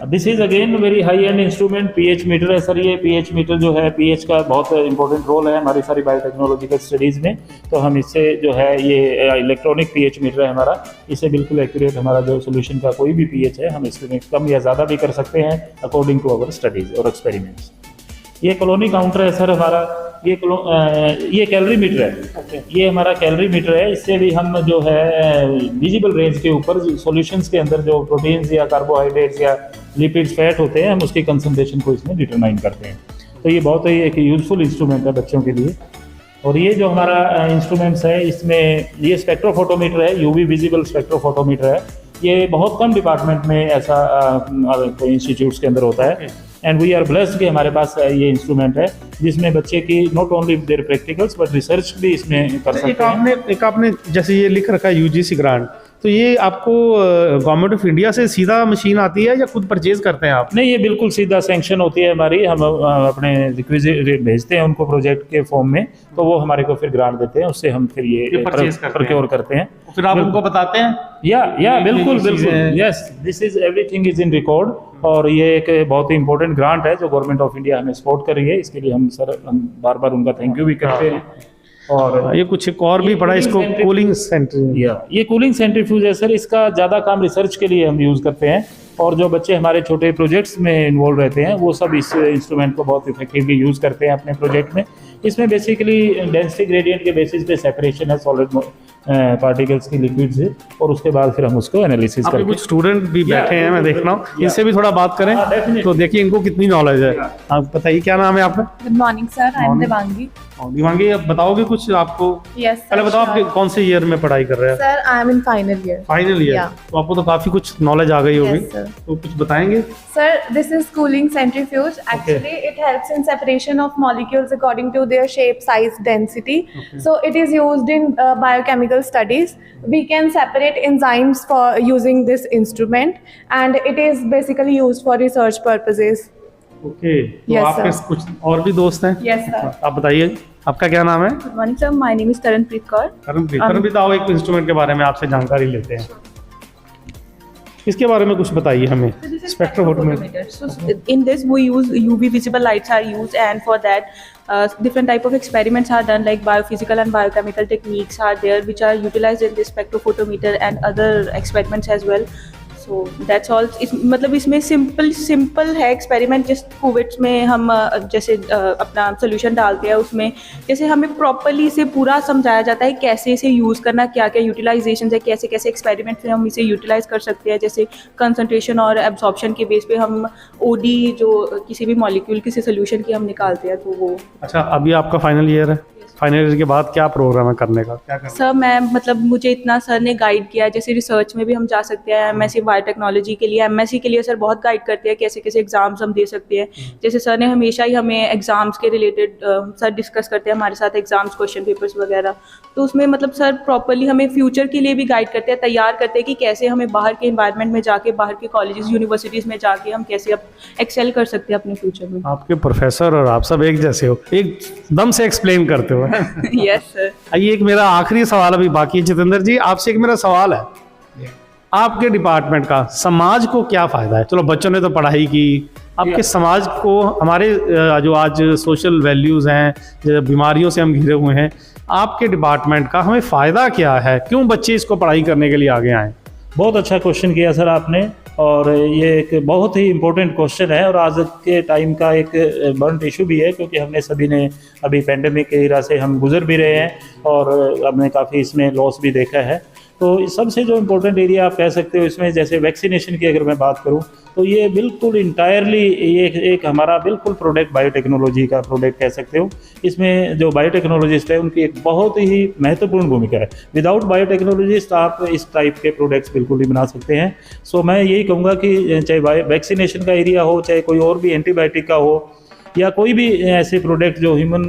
This is again very high end instrument, pH meter है सर। ये पीएच मीटर जो है, पीएच का बहुत इंपॉर्टेंट रोल है हमारी सारी बायोटेक्नोलॉजिकल स्टडीज़ में। तो हम इससे जो है, ये इलेक्ट्रॉनिक पीएच मीटर है हमारा, इससे बिल्कुल एक्यूरेट हमारा जो सोल्यूशन का कोई भी पीएच है हम इसमें कम या ज़्यादा भी कर सकते हैं अकॉर्डिंग टू आवर स्टडीज़ और एक्सपेरिमेंट्स। ये कॉलोनी काउंटर है सर हमारा। ये कैलोरी मीटर है। ये हमारा कैलोरी मीटर है। इससे भी हम जो है विजिबल रेंज के ऊपर सॉल्यूशंस के अंदर जो प्रोटीन्स या कार्बोहाइड्रेट्स या लिपिड्स, फैट होते हैं, हम उसकी कंसंट्रेशन को इसमें डिटरमाइन करते हैं। तो ये बहुत ही एक यूजफुल इंस्ट्रूमेंट है बच्चों के लिए। और ये जो हमारा इंस्ट्रूमेंट्स है, इसमें ये स्पेक्ट्रोफोटोमीटर है, यूवी विजिबल स्पेक्ट्रोफोटोमीटर है। ये बहुत कम डिपार्टमेंट में ऐसा इंस्टीट्यूट्स के अंदर होता है। एंड वी आर ब्लेस्ड कि हमारे पास ये इंस्ट्रूमेंट है जिसमें बच्चे की not only their practicals but research भी इसमें कर सकते हैं। एक आपने जैसे ये लिख रखा है यूजीसी ग्रांट, तो ये आपको गवर्नमेंट ऑफ इंडिया से सीधा मशीन आती है या खुद परचेज करते हैं आप? नहीं, ये बिल्कुल सीधा सैंक्शन होती है हमारी, हम अपने रिक्विजिट भेजते हैं उनको प्रोजेक्ट के फॉर्म में, तो वो हमारे को फिर ग्रांट देते हैं, उससे हम फिर ये प्रोक्योर करते हैं। फिर आप उनको बताते हैं? या बिल्कुल बिल्कुल, yes, this is everything is in record. और ये एक बहुत ही इंपॉर्टेंट ग्रांट है जो गवर्नमेंट ऑफ इंडिया हमें सपोर्ट कर रही है, इसके लिए हम बार बार उनका थैंक यू भी करते हैं। और ये कुछ एक और भी पड़ा, इसको कूलिंग सेंटर, ये कूलिंग सेंट्रीफ्यूज है सर, इसका ज़्यादा काम रिसर्च के लिए हम यूज़ करते हैं, और जो बच्चे हमारे छोटे प्रोजेक्ट्स में इन्वॉल्व रहते हैं वो सब इस इंस्ट्रूमेंट को बहुत इफेक्टिवली यूज़ करते हैं अपने प्रोजेक्ट में। इसमें बेसिकली डेंसिटी ग्रेडियंट के बेसिस पे सेपरेशन है सॉलिड पार्टिकल्स की लिक्विड से, और उसके बाद फिर हम उसको एनालिसिस करके। कुछ स्टूडेंट भी बैठे हैं, मैं देख रहा हूँ, इनसे भी थोड़ा बात करें तो देखिए इनको कितनी नॉलेज है। आप बताइए, क्या नाम है आपका? Good morning sir, I am Devangi. Divangi, आप बताओगे कुछ आपको? यस सर, पहले बताओ आप कौन से ईयर में पढ़ाई कर रहे हैं? Sir I M in final year. Final year, तो आपको तो काफी कुछ नॉलेज आ गई होगी, sir. तो कुछ बताएंगे? Sir, this is cooling centrifuge. Actually, it helps in separation of molecules according to their shape, size, density. So it is used in biochemical studies. We can separate enzymes for using this instrument, and it is basically used for research purposes. Okay, तो Yes, आपके sir. कुछ और भी दोस्त हैं? Yes, sir. आप बताइए, आपका क्या नाम है? Good morning, sir. My name is Taranpreet Kaur. Taranpreet, आओ एक इंस्ट्रूमेंट के बारे में आपसे जानकारी लेते हैं। इसके बारे में कुछ बताइए हमें। Spectrophotometer. So in this we use UV visible lights are used, and for that different type of experiments are done, like biophysical and biochemical techniques are there which are utilized in this spectrophotometer and other experiments as well. So that's all. मतलब इसमें सिंपल है एक्सपेरिमेंट, जिस कोविड्स में हम जैसे अपना सोल्यूशन डालते हैं, उसमें जैसे हमें प्रॉपरली इसे पूरा समझाया जाता है कैसे इसे यूज़ करना, क्या क्या यूटिलाइजेशन है, कैसे कैसे एक्सपेरिमेंट से हम इसे यूटिलाइज कर सकते हैं, जैसे कंसंट्रेशन और एब्जॉर्प्शन के बेस पे हम ओडी जो किसी भी मॉलिक्यूल किसी सोल्यूशन की हम निकालते हैं, तो वो। अच्छा, अभी आपका फाइनल ईयर है, फाइनल ईयर के बाद क्या प्रोग्राम है करने का, क्या करना? सर मैं मतलब मुझे इतना सर ने गाइड किया है, जैसे रिसर्च में भी हम जा सकते हैं, एमएससी बायोटेक्नोलॉजी के लिए, एमएससी के लिए सर बहुत गाइड करते हैं कैसे कैसे एग्जाम्स हम दे सकते हैं। जैसे सर ने हमेशा ही हमें एग्जाम्स के रिलेटेड सर डिस्कस करते हैं हमारे साथ एग्जाम्स, क्वेश्चन पेपर्स वगैरह, तो उसमें मतलब सर प्रॉपरली हमें फ्यूचर के लिए भी गाइड करते हैं, तैयार करते हैं कि कैसे हमें बाहर के इन्वायरमेंट में जाके, बाहर के कॉलेजेस यूनिवर्सिटीज़ में जाके हम कैसे अब एक्सेल कर सकते हैं अपने फ्यूचर में। आपके प्रोफेसर और आप सब एक जैसे हो, एकदम से एक्सप्लेन करते हो। Yes sir. आइए, एक मेरा आखिरी सवाल अभी बाकी है जितेंद्र जी, आपसे एक मेरा सवाल है, आपके डिपार्टमेंट का समाज को क्या फायदा है? चलो बच्चों ने तो पढ़ाई की, आपके समाज को, हमारे जो आज सोशल वैल्यूज़ हैं, जो बीमारियों से हम घिरे हुए हैं, आपके डिपार्टमेंट का हमें फ़ायदा क्या है? क्यों बच्चे इसको पढ़ाई करने के लिए आगे आएँ? बहुत अच्छा क्वेश्चन किया सर आपने, और ये एक बहुत ही इम्पोर्टेंट क्वेश्चन है, और आज के टाइम का एक बर्न इशू भी है, क्योंकि हमने सभी ने अभी पेंडेमिक के एरा से हम गुजर भी रहे हैं, और हमने काफ़ी इसमें लॉस भी देखा है। तो सबसे जो इम्पोर्टेंट एरिया आप कह सकते हो इसमें, जैसे वैक्सीनेशन की अगर मैं बात करूं, तो ये बिल्कुल इंटायरली ये एक हमारा बिल्कुल प्रोडक्ट बायोटेक्नोलॉजी का प्रोडक्ट कह सकते हो। इसमें जो बायोटेक्नोलॉजिस्ट है उनकी एक बहुत ही महत्वपूर्ण भूमिका है। विदाउट बायोटेक्नोलॉजिस्ट आप इस टाइप के प्रोडक्ट्स बिल्कुल नहीं बना सकते हैं। सो मैं यही कहूँगा कि चाहे वैक्सीनेशन का एरिया हो, चाहे कोई और भी एंटीबायोटिक का हो, या कोई भी ऐसे प्रोडक्ट जो ह्यूमन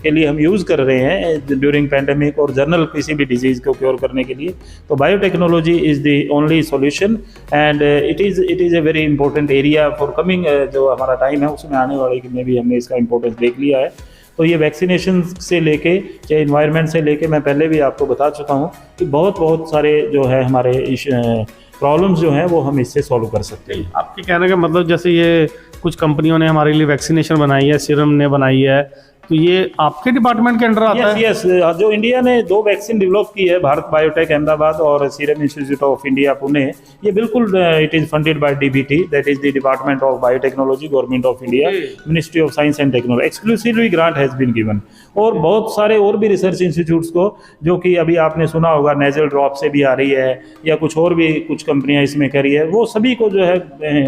के लिए हम यूज़ कर रहे हैं ड्यूरिंग पैंडेमिक और जनरल किसी भी डिजीज़ को क्योर करने के लिए, तो biotechnology is the only solution, and it is a very important area for coming. जो हमारा टाइम है उसमें आने वाले में भी हमने इसका इंपॉर्टेंस देख लिया है। तो ये वैक्सीनेशन से लेके, चाहे इन्वायरमेंट से लेके, मैं पहले भी आपको बता चुका हूँ कि बहुत सारे जो है हमारे प्रॉब्लम्स जो हैं वो हम इससे सॉल्व कर सकते हैं। आपके कहने का मतलब, जैसे ये कुछ कंपनियों ने हमारे लिए वैक्सीनेशन बनाई है, सीरम ने बनाई है, तो ये आपके डिपार्टमेंट के अंडर आता है? यस, जो इंडिया ने 2 वैक्सीन डेवलप की है, भारत बायोटेक अहमदाबाद और Serum Institute of India Pune, ये बिल्कुल it is funded by DBT, that is the department of biotechnology, government of India, ministry of science and technology. Exclusively grant has been given, और बहुत सारे और भी रिसर्च इंस्टीट्यूट्स को, जो कि अभी आपने सुना होगा नेजल ड्रॉप से भी आ रही है, या कुछ और भी कुछ कंपनियां इसमें कर रही है, वो सभी को जो है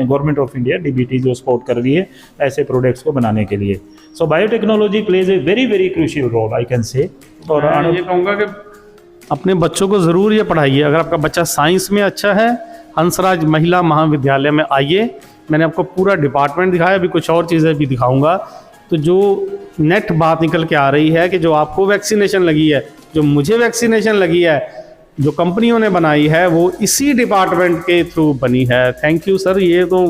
गवर्नमेंट ऑफ इंडिया डीबीटी जो सपोर्ट कर रही है ऐसे प्रोडक्ट्स को बनाने के लिए। So biotechnology plays a very very crucial role, I can say. और मैं ये कहूँगा कि अपने बच्चों को ज़रूर ये पढ़ाइए। अगर आपका बच्चा साइंस में अच्छा है, हंसराज महिला महाविद्यालय में आइए। मैंने आपको पूरा डिपार्टमेंट दिखाया, अभी कुछ और चीज़ें भी दिखाऊंगा। तो जो नेट बात निकल के आ रही है कि जो आपको वैक्सीनेशन लगी है, जो मुझे वैक्सीनेशन लगी है, जो कंपनियों ने बनाई है वो इसी डिपार्टमेंट के थ्रू बनी है। थैंक यू सर, ये तो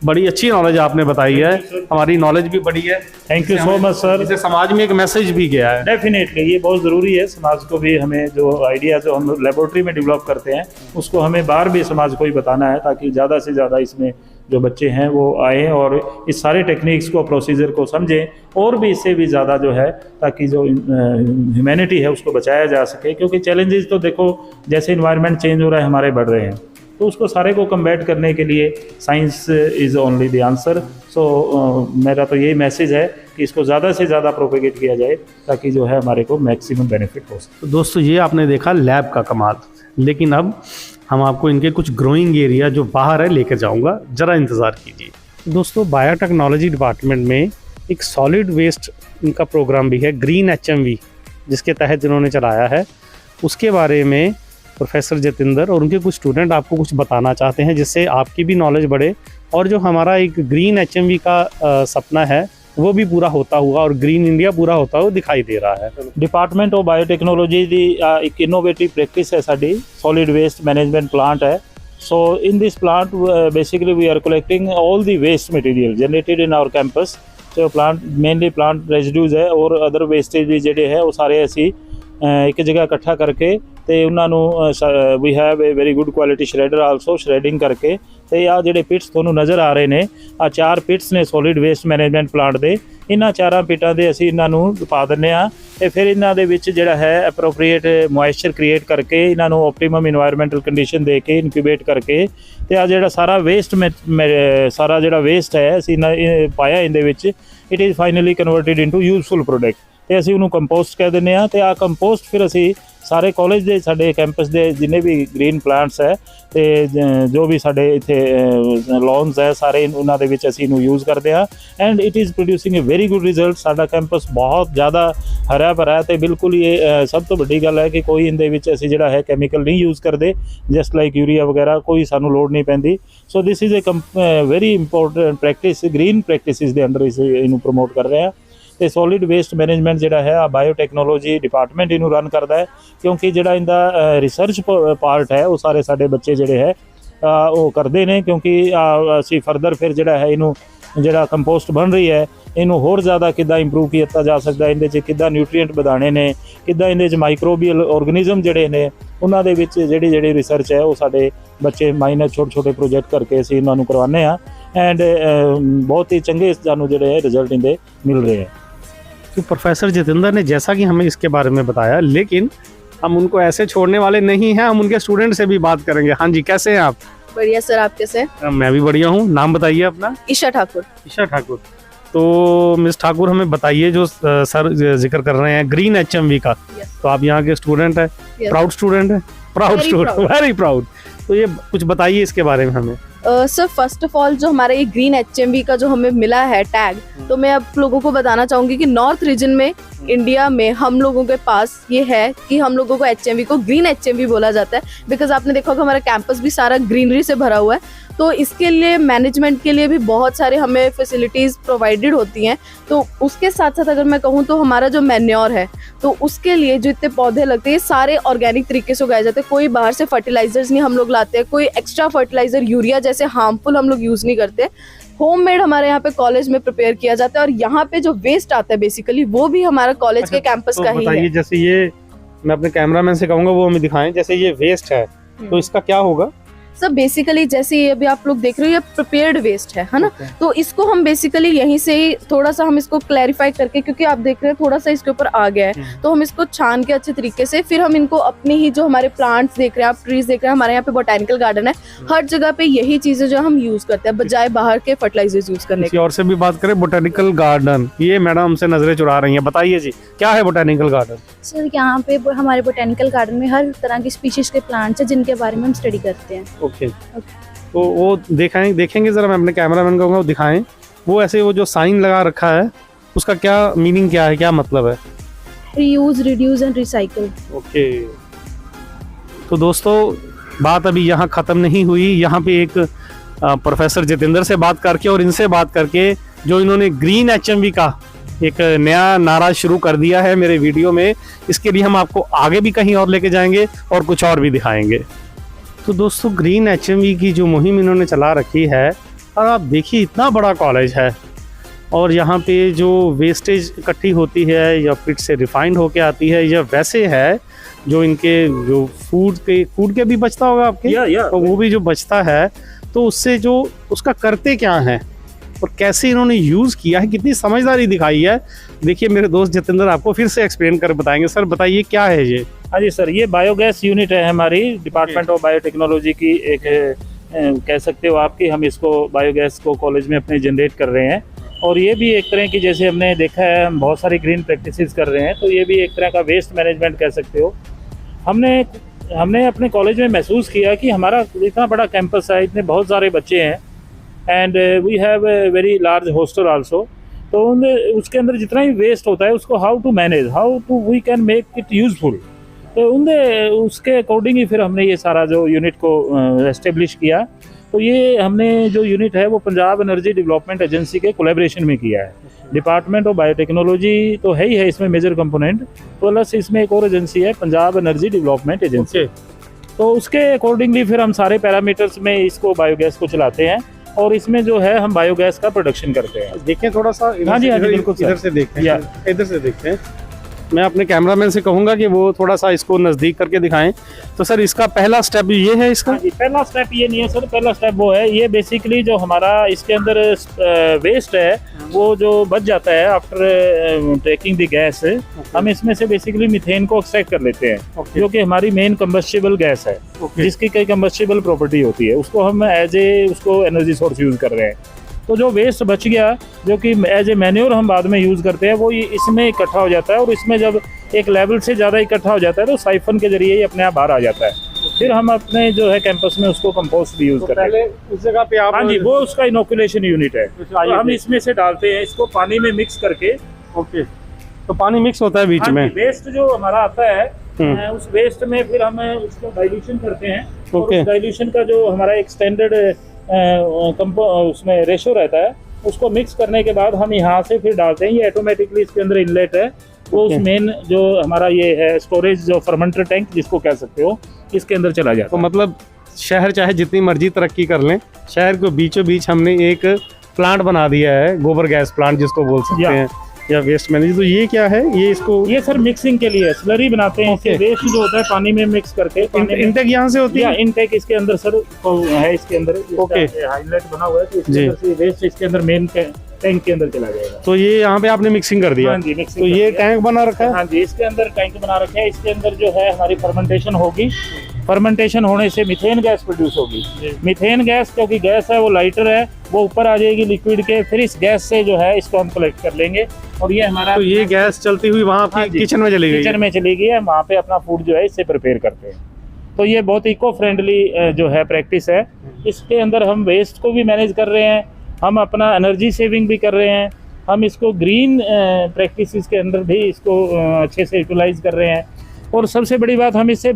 बड़ी अच्छी नॉलेज आपने बताई है, हमारी नॉलेज भी बढ़ी है। Thank you so much sir. इससे समाज में एक मैसेज भी गया है। डेफिनेटली ये बहुत ज़रूरी है, समाज को भी हमें जो आइडिया जो हम लेबोरेटरी में डेवलप करते हैं उसको हमें बाहर भी समाज को ही बताना है, ताकि ज़्यादा से ज़्यादा इसमें जो बच्चे हैं वो आएँ और इस सारे टेक्निक्स को, प्रोसीजर को समझें, और भी इससे भी ज़्यादा जो है, ताकि जो ह्यूमैनिटी है उसको बचाया जा सके। क्योंकि चैलेंजेस तो देखो, जैसे इन्वायरमेंट चेंज हो रहा है हमारे बढ़ रहे हैं, तो उसको सारे को कम्बैट करने के लिए science is only the answer. So मेरा तो यही मैसेज है कि इसको ज़्यादा से ज़्यादा प्रोपेगेट किया जाए, ताकि जो है हमारे को मैक्सिमम बेनिफिट हो सके। तो दोस्तों ये आपने देखा लैब का कमाल, लेकिन अब हम आपको इनके कुछ ग्रोइंग एरिया जो बाहर है लेकर जाऊंगा, ज़रा इंतज़ार कीजिए। दोस्तों बायोटेक्नोलॉजी डिपार्टमेंट में एक सॉलिड वेस्ट इनका प्रोग्राम भी है, ग्रीन HMV, जिसके तहत जिन्होंने चलाया है, उसके बारे में प्रोफेसर जितेंद्र और उनके कुछ स्टूडेंट आपको कुछ बताना चाहते हैं, जिससे आपकी भी नॉलेज बढ़े और जो हमारा एक ग्रीन HMV का सपना है वो भी पूरा होता हुआ और ग्रीन इंडिया पूरा होता हुआ दिखाई दे रहा है। डिपार्टमेंट ऑफ बायोटेक्नोलॉजी दी एक इनोवेटिव प्रैक्टिस है साडी, सॉलिड वेस्ट मैनेजमेंट प्लांट है। So in this plant basically we are collecting all the waste material generated in our campus. तो प्लांट मेनली प्लांट रेजिड्यूज है और अदर वेस्टेज भी ਜਿਹੜੇ है वो सारे ਅਸੀਂ एक जगह इकट्ठा करके ਤੇ ਉਹਨਾਂ ਨੂੰ ਵੀ have a very good quality shredder also shredding ਕਰਕੇ ਤੇ ਆ ਜਿਹੜੇ ਪਿਟਸ ਤੁਹਾਨੂੰ ਨਜ਼ਰ ਆ ਰਹੇ ਨੇ, ਆ 4 ਪਿਟਸ ਨੇ ਸੋਲਿਡ ਵੇਸਟ ਮੈਨੇਜਮੈਂਟ ਪਲਾਂਟ ਦੇ। ਇਹਨਾਂ 4 ਪਿਟਾਂ ਦੇ ਅਸੀਂ ਇਹਨਾਂ ਨੂੰ ਪਾ ਦਿੰਦੇ ਆ ਤੇ ਫਿਰ ਇਹਨਾਂ ਦੇ ਵਿੱਚ ਜਿਹੜਾ ਹੈ ਐਪਰੋਪਰੀਏਟ ਮੋਇਸਚਰ ਕ੍ਰੀਏਟ ਕਰਕੇ ਇਹਨਾਂ ਨੂੰ ਆਪਟੀਮਮ ਇਨਵਾਇਰਨਮੈਂਟਲ ਕੰਡੀਸ਼ਨ ਦੇ ਕੇ ਇਨਕਿਊਬੇਟ ਕਰਕੇ ਤੇ ਆ ਜਿਹੜਾ ਸਾਰਾ ਵੇਸਟ ਸਾਰਾ ਜਿਹੜਾ ਵੇਸਟ ਹੈ ਅਸੀਂ ਪਾਇਆ ਇਹਦੇ ਵਿੱਚ, it is finally converted into useful product ਤੇ ਅਸੀਂ ਉਹਨੂੰ ਕੰਪੋਸਟ ਕਹਿ ਦਿੰਦੇ ਆ। ਤੇ ਆ ਕੰਪੋਸਟ ਫਿਰ ਅਸੀਂ ਸਾਰੇ ਕਾਲਜ ਦੇ ਸਾਡੇ ਕੈਂਪਸ ਦੇ ਜਿੰਨੇ ਵੀ ਗ੍ਰੀਨ ਪਲਾਂਟਸ ਹੈ ਤੇ ਜੋ ਵੀ ਸਾਡੇ ਇੱਥੇ ਲੌਨਸ ਹੈ ਸਾਰੇ ਉਹਨਾਂ ਦੇ ਵਿੱਚ ਅਸੀਂ ਇਹਨੂੰ ਯੂਜ਼ ਕਰਦੇ ਹਾਂ and it is producing a very good result. ਸਾਡਾ ਕੈਂਪਸ ਬਹੁਤ ਜ਼ਿਆਦਾ ਹਰਾ ਭਰਾ ਹੈ ਤੇ ਬਿਲਕੁਲ ਇਹ ਸਭ ਤੋਂ ਵੱਡੀ ਗੱਲ ਹੈ ਕਿ ਕੋਈ ਇਹਦੇ ਵਿੱਚ ਅਸੀਂ ਜਿਹੜਾ ਹੈ ਕੈਮੀਕਲ ਨਹੀਂ ਯੂਜ਼ ਕਰਦੇ, ਜਸਟ ਲਾਈਕ ਯੂਰੀਆ ਵਗੈਰਾ ਕੋਈ ਸਾਨੂੰ ਲੋੜ ਨਹੀਂ ਪੈਂਦੀ। So this is a very important practice, green practices ਦੇ ਅੰਡਰ ਅਸੀਂ ਇਹਨੂੰ ਪ੍ਰਮੋਟ ਕਰ ਰਹੇ ਹਾਂ। ਤੇ ਸੋਲਿਡ ਵੇਸਟ ਮੈਨੇਜਮੈਂਟ ਜਿਹੜਾ ਹੈ ਆ ਬਾਇਓਟੈਕਨੋਲੋਜੀ ਡਿਪਾਰਟਮੈਂਟ ਇਹਨੂੰ ਰਨ ਕਰਦਾ ਹੈ, ਕਿਉਂਕਿ ਜਿਹੜਾ ਇਹਦਾ ਰਿਸਰਚ ਪਾਰਟ ਹੈ ਉਹ ਸਾਰੇ ਸਾਡੇ ਬੱਚੇ ਜਿਹੜੇ ਹੈ ਉਹ ਕਰਦੇ ਨੇ, ਕਿਉਂਕਿ ਅਸੀਂ ਫਰਦਰ ਫਿਰ ਜਿਹੜਾ ਹੈ ਇਹਨੂੰ ਜਿਹੜਾ ਕੰਪੋਸਟ ਬਣ ਰਹੀ ਹੈ ਇਹਨੂੰ ਹੋਰ ਜ਼ਿਆਦਾ ਕਿੱਦਾਂ ਇੰਪਰੂਵ ਕੀਤਾ ਜਾ ਸਕਦਾ, ਇਹਦੇ 'ਚ ਕਿੱਦਾਂ ਨਿਊਟਰੀਐਂਟ ਵਧਾਉਣੇ ਨੇ, ਕਿੱਦਾਂ ਇਹਦੇ 'ਚ ਮਾਈਕਰੋਬੀਅਲ ਆਰਗੇਨਿਜ਼ਮ ਜਿਹੜੇ ਨੇ ਉਹਨਾਂ ਦੇ ਵਿੱਚ ਜਿਹੜੀ ਰਿਸਰਚ ਹੈ ਉਹ ਸਾਡੇ ਬੱਚੇ ਮਾਈਨਰ ਛੋਟੇ ਪ੍ਰੋਜੈਕਟ ਕਰਕੇ ਅਸੀਂ ਇਹਨਾਂ ਨੂੰ ਕਰਵਾਉਂਦੇ ਹਾਂ ਐਂਡ ਬਹੁਤ ਹੀ ਚੰਗੇ ਸਾਨੂੰ ਜਿਹੜੇ ਰਿਜ਼ਲਟ ਇਹਦੇ ਮਿਲ ਰਹੇ ਹੈ। तो प्रोफेसर जितेंद्र ने जैसा कि हमें इसके बारे में बताया, लेकिन हम उनको ऐसे छोड़ने वाले नहीं हैं, हम उनके स्टूडेंट से भी बात करेंगे। हाँ जी, कैसे हैं आप? बढ़िया सर, आप कैसे? मैं भी बढ़िया हूँ। नाम बताइए अपना। ईशा ठाकुर। ईशा ठाकुर। तो मिस ठाकुर हमें बताइए, जो सर जिक्र कर रहे हैं ग्रीन HMV का, तो आप यहाँ के स्टूडेंट हैं, प्राउड स्टूडेंट हैं? Proud student, very proud. तो ये कुछ बताइए इसके बारे में हमें। सर फर्स्ट ऑफ ऑल जो हमारा ये ग्रीन HMV का जो हमें मिला है टैग, तो मैं अब लोगों को बताना चाहूँगी कि नॉर्थ रीजन में इंडिया में हम लोगों के पास ये है कि हम लोगों को HMV को ग्रीन HMV बोला जाता है, बिकॉज आपने देखा होगा हमारा कैंपस भी सारा ग्रीनरी से भरा हुआ है। तो इसके लिए मैनेजमेंट के लिए भी बहुत सारे हमें फैसिलिटीज़ प्रोवाइडेड होती हैं। तो उसके साथ साथ अगर मैं कहूँ तो हमारा जो मैन्योर है, तो उसके लिए जो इतने पौधे लगते हैं सारे ऑर्गेनिक तरीके से उगाए जाते हैं, कोई बाहर से फर्टिलाइजर्स नहीं हम लोग लाते हैं, कोई एक्स्ट्रा फर्टिलाइजर यूरिया जैसे हार्मफुल हम लोग यूज़ नहीं करते। होममेड हमारे यहाँ पे कॉलेज में प्रिपेयर किया जाता है और यहाँ पे जो वेस्ट आता है बेसिकली वो भी हमारा कॉलेज के कैंपस का ही है। जैसे ये मैं अपने कैमरामैन से कहूँगा वो हमें दिखाएं, जैसे ये वेस्ट है तो इसका क्या होगा? सर बेसिकली जैसे ये अभी आप लोग देख रहे हो ये प्रिपेयर्ड वेस्ट है ना, तो इसको हम बेसिकली यहीं से ही थोड़ा सा हम इसको क्लैरिफाई करके, क्योंकि आप देख रहे हैं थोड़ा सा इसके ऊपर आ गया है, तो हम इसको छान के अच्छे तरीके से फिर हम इनको अपने ही जो हमारे प्लांट्स देख रहे हैं आप, ट्रीज देख रहे हैं, हमारे यहाँ पे बोटेनिकल गार्डन है, हर जगह पे यही चीजें जो हम यूज करते हैं बजाय बाहर के फर्टिलाइजर्स यूज करने के। और से भी बात करें बोटेनिकल गार्डन, ये मैडम हमसे नजरें चुरा रही हैं, बताइए जी क्या है बोटेनिकल गार्डन? सर यहाँ पे हमारे बोटेनिकल गार्डन में हर तरह की स्पीशीज के प्लांट्स हैं जिनके बारे में हम स्टडी करते हैं। ओके। तो वो देखेंगे ज़रा, मैं अपने कैमरामैन कहूँगा वो दिखाएं, वो ऐसे वो जो साइन लगा रखा है उसका क्या मीनिंग, क्या है, क्या मतलब है? Reuse, reduce and recycle. Okay. तो दोस्तों बात अभी यहाँ ख़त्म नहीं हुई, यहाँ पे एक प्रोफेसर जितेंद्र से बात करके और इनसे बात करके जो इन्होंने ग्रीन HMV का एक नया नारा शुरू कर दिया है मेरे वीडियो में। इसके लिए हम आपको आगे भी कहीं और लेके जाएंगे और कुछ और भी दिखाएंगे। तो दोस्तों ग्रीन HMV की जो मुहिम इन्होंने चला रखी है, और आप देखिए इतना बड़ा कॉलेज है और यहाँ पे जो वेस्टेज इकट्ठी होती है या पिट से रिफाइंड होके आती है या वैसे है जो इनके जो फूड के भी बचता होगा आपके तो वो भी जो बचता है तो उससे जो उसका करते क्या है और कैसे इन्होंने यूज़ किया है, कितनी समझदारी दिखाई है। देखिए मेरे दोस्त जितेंद्र आपको फिर से एक्सप्लेन कर बताएंगे। सर बताइए क्या है ये? हाँ जी सर, ये बायोगैस यूनिट है हमारी डिपार्टमेंट ऑफ बायोटेक्नोलॉजी की, एक कह सकते हो आपकी, हम इसको बायोगैस को कॉलेज में अपने जनरेट कर रहे हैं। और ये भी एक तरह की, जैसे हमने देखा है हम बहुत सारी ग्रीन प्रैक्टिसेस कर रहे हैं, तो ये भी एक तरह का वेस्ट मैनेजमेंट कह सकते हो। हमने अपने कॉलेज में महसूस किया कि हमारा इतना बड़ा कैंपस है, इतने बहुत सारे बच्चे हैं, and we have a very large hostel also. तो उसके अंदर जितना ही वेस्ट होता है उसको how to manage, how to we can make it useful, तो उसके अकॉर्डिंग ही फिर हमने ये सारा जो यूनिट को एस्टेब्लिश किया। तो ये हमने जो यूनिट है वो पंजाब एनर्जी डेवलपमेंट एजेंसी के कोलैबोरेशन में किया है। डिपार्टमेंट ऑफ बायोटेक्नोलॉजी तो है ही है इसमें मेजर कंपोनेंट, प्लस इसमें एक और एजेंसी है पंजाब एनर्जी डेवलपमेंट एजेंसी। तो उसके अकॉर्डिंगली फिर हम सारे पैरामीटर्स में इसको बायोगैस को चलाते हैं और इसमें जो है हम बायोगैस का प्रोडक्शन करते हैं। देखें थोड़ा सा, हाँ जी बिल्कुल, इधर से देखते हैं, इधर से देखते हैं। मैं अपने कैमरामैन से कहूंगा कि वो थोड़ा सा इसको नज़दीक करके दिखाएं। तो सर इसका पहला स्टेप ये है इसका? पहला स्टेप ये नहीं है सर, पहला स्टेप वो है, ये बेसिकली जो हमारा इसके अंदर वेस्ट है वो जो बच जाता है आफ्टर टेकिंग द गैस, हम इसमें से बेसिकली मीथेन को एक्सट्रैक्ट कर लेते हैं, जो कि हमारी मेन कंबस्टिबल गैस है, जिसकी कई कंबस्टिबल प्रॉपर्टी होती है, उसको हम उसको एनर्जी सोर्स यूज़ कर रहे हैं। तो जो वेस्ट बच गया जो कि एज ए मैन्योर हम बाद में यूज़ करते हैं, वो इसमें इकट्ठा हो जाता है और इसमें जब एक लेवल से ज़्यादा इकट्ठा हो जाता है तो साइफन के जरिए ही अपने आप बाहर आ जाता है। फिर हम अपने जो है कैंपस में उसको कंपोस्ट भी यूज़ करते हैं। उस जगह पे आप, हाँ जी, वो उसका इनोकुलेशन यूनिट है, तो हम इसमें से डालते हैं इसको पानी में मिक्स करके। ओके, तो पानी मिक्स होता है बीच में, वेस्ट जो हमारा आता है उस वेस्ट में फिर हम उसको डाइल्यूशन करते हैं। और उस डाइल्यूशन का जो हमारा एक स्टैंडर्ड उसमें रेशो रहता है, उसको मिक्स करने के बाद हम यहाँ से फिर डालते हैं। ये ऑटोमेटिकली इसके अंदर इनलेट है, वो उस मेन जो हमारा ये है स्टोरेज जो फर्मेंटर टैंक जिसको कह सकते हो, इसके अंदर चला जाता है। तो मतलब शहर चाहे जितनी मर्जी तरक्की कर लें, शहर को बीचों बीच हमने एक प्लांट बना दिया है, गोबर गैस प्लांट जिसको बोल सकते हैं, या वेस्ट मैनेजमेंट। तो ये क्या है? ये सर मिक्सिंग के लिए स्लरी बनाते हैं। इसके वेस्ट जो होता है पानी में मिक्स करके, इनटेक यहाँ से होती है। इनटेक इसके अंदर सर है, इसके अंदर हाईलाइट बना हुआ है, तो इसके अंदर से वेस्ट इसके अंदर मेन टैंक के अंदर चला जाएगा। तो ये यहाँ पे आपने मिक्सिंग कर दिया? हाँ जी, मिक्सिंग। तो ये टैंक बना रखा है? हाँ जी, इसके अंदर टैंक बना रखा है। इसके अंदर जो है हमारी फर्मेंटेशन होगी, फर्मेंटेशन होने से मीथेन गैस प्रोड्यूस होगी। मीथेन गैस क्योंकि गैस है वो लाइटर है, वो ऊपर आ जाएगी लिक्विड के, फिर इस गैस से जो है इसको हम कलेक्ट कर लेंगे और ये हमारा, तो ये गैस चलती हुई वहाँ किचन में चली गई, किचन में चली गई है, वहाँ पे अपना फूड जो है इससे प्रिपेयर करते हैं। तो ये बहुत इको फ्रेंडली जो है प्रैक्टिस है। इसके अंदर हम वेस्ट को भी मैनेज कर रहे हैं, हम अपना एनर्जी सेविंग भी कर रहे हैं, हम इसको ग्रीन प्रैक्टिसेस के अंदर भी इसको अच्छे से यूटिलाइज कर रहे हैं। और सबसे बड़ी बात, हम इससे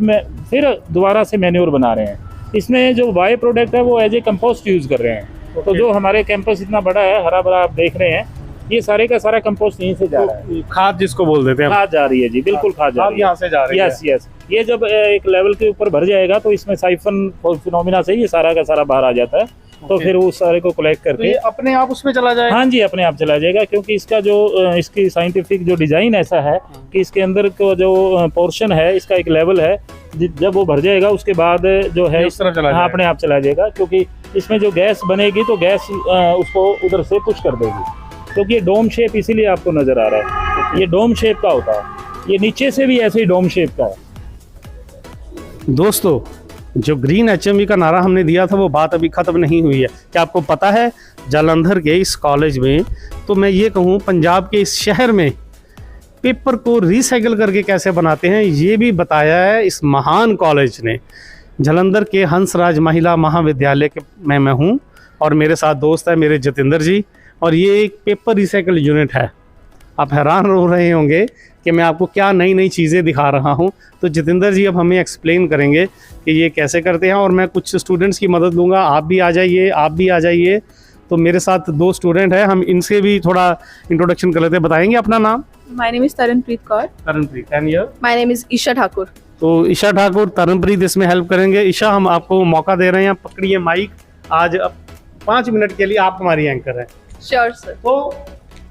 फिर दोबारा से मैन्योर बना रहे हैं। इसमें जो बाय प्रोडक्ट है वो एज ए कंपोस्ट यूज़ कर रहे हैं। तो जो हमारे कैंपस इतना बड़ा है, हरा भरा आप देख रहे हैं, ये सारे का सारा कंपोस्ट यहीं से जा रहा है। खाद जिसको बोल देते हैं, खाद जा रही है जी, बिल्कुल खाद जा रही है, यहाँ से जा रही है। यस। ये जब एक लेवल के ऊपर भर जाएगा तो इसमें साइफन फिनोमिना से ये सारा का सारा बाहर आ जाता है। तो फिर उस सारे को कलेक्ट करके तो ये अपने आप उसमें चला जाएगा? हाँ जी, अपने आप चला जाएगा, क्योंकि इसका जो इसकी साइंटिफिक जो डिज़ाइन ऐसा है कि इसके अंदर को जो पोर्शन है इसका एक लेवल है, जब वो भर जाएगा उसके बाद जो है इस तरफ चला हाँ अपने आप चला जाएगा, क्योंकि इसमें जो गैस बनेगी तो गैस उसको उधर से पुश कर देगी। क्योंकि ये डोम शेप इसीलिए आपको नज़र आ रहा है, ये डोम शेप का होता है, ये नीचे से भी ऐसे ही डोम शेप का है। दोस्तों, जो ग्रीन HMV का नारा हमने दिया था वो बात अभी ख़त्म नहीं हुई है। क्या आपको पता है जालंधर के इस कॉलेज में, तो मैं ये कहूँ पंजाब के इस शहर में पेपर को रिसाइकिल करके कैसे बनाते हैं ये भी बताया है इस महान कॉलेज ने। जालंधर के हंसराज महिला महाविद्यालय के मैं हूँ और मेरे साथ दोस्त है मेरे जितेंद्र जी, और ये एक पेपर रिसाइकिल यूनिट है। आप हैरान हो रहे होंगे कि मैं आपको क्या नई नई चीज़ें दिखा रहा हूं, तो जितेंद्र जी अब हमें एक्सप्लेन करेंगे कि ये कैसे करते हैं, और मैं कुछ स्टूडेंट्स की मदद लूँगा। आप भी आ जाइए तो मेरे साथ 2 स्टूडेंट हैं, हम इनसे भी थोड़ा इंट्रोडक्शन कर लेते हैं। बताएंगे अपना नाम? My name is Taranpreet Kaur. Taranpreet. And your? My name is Isha Thakur. तो ईशा ठाकुर, तरणप्रीत इसमें हेल्प करेंगे। ईशा, हम आपको मौका दे रहे हैं, पकड़िए माइक। आज 5 मिनट के लिए आप हमारी एंकर हैं। Sure sir. तो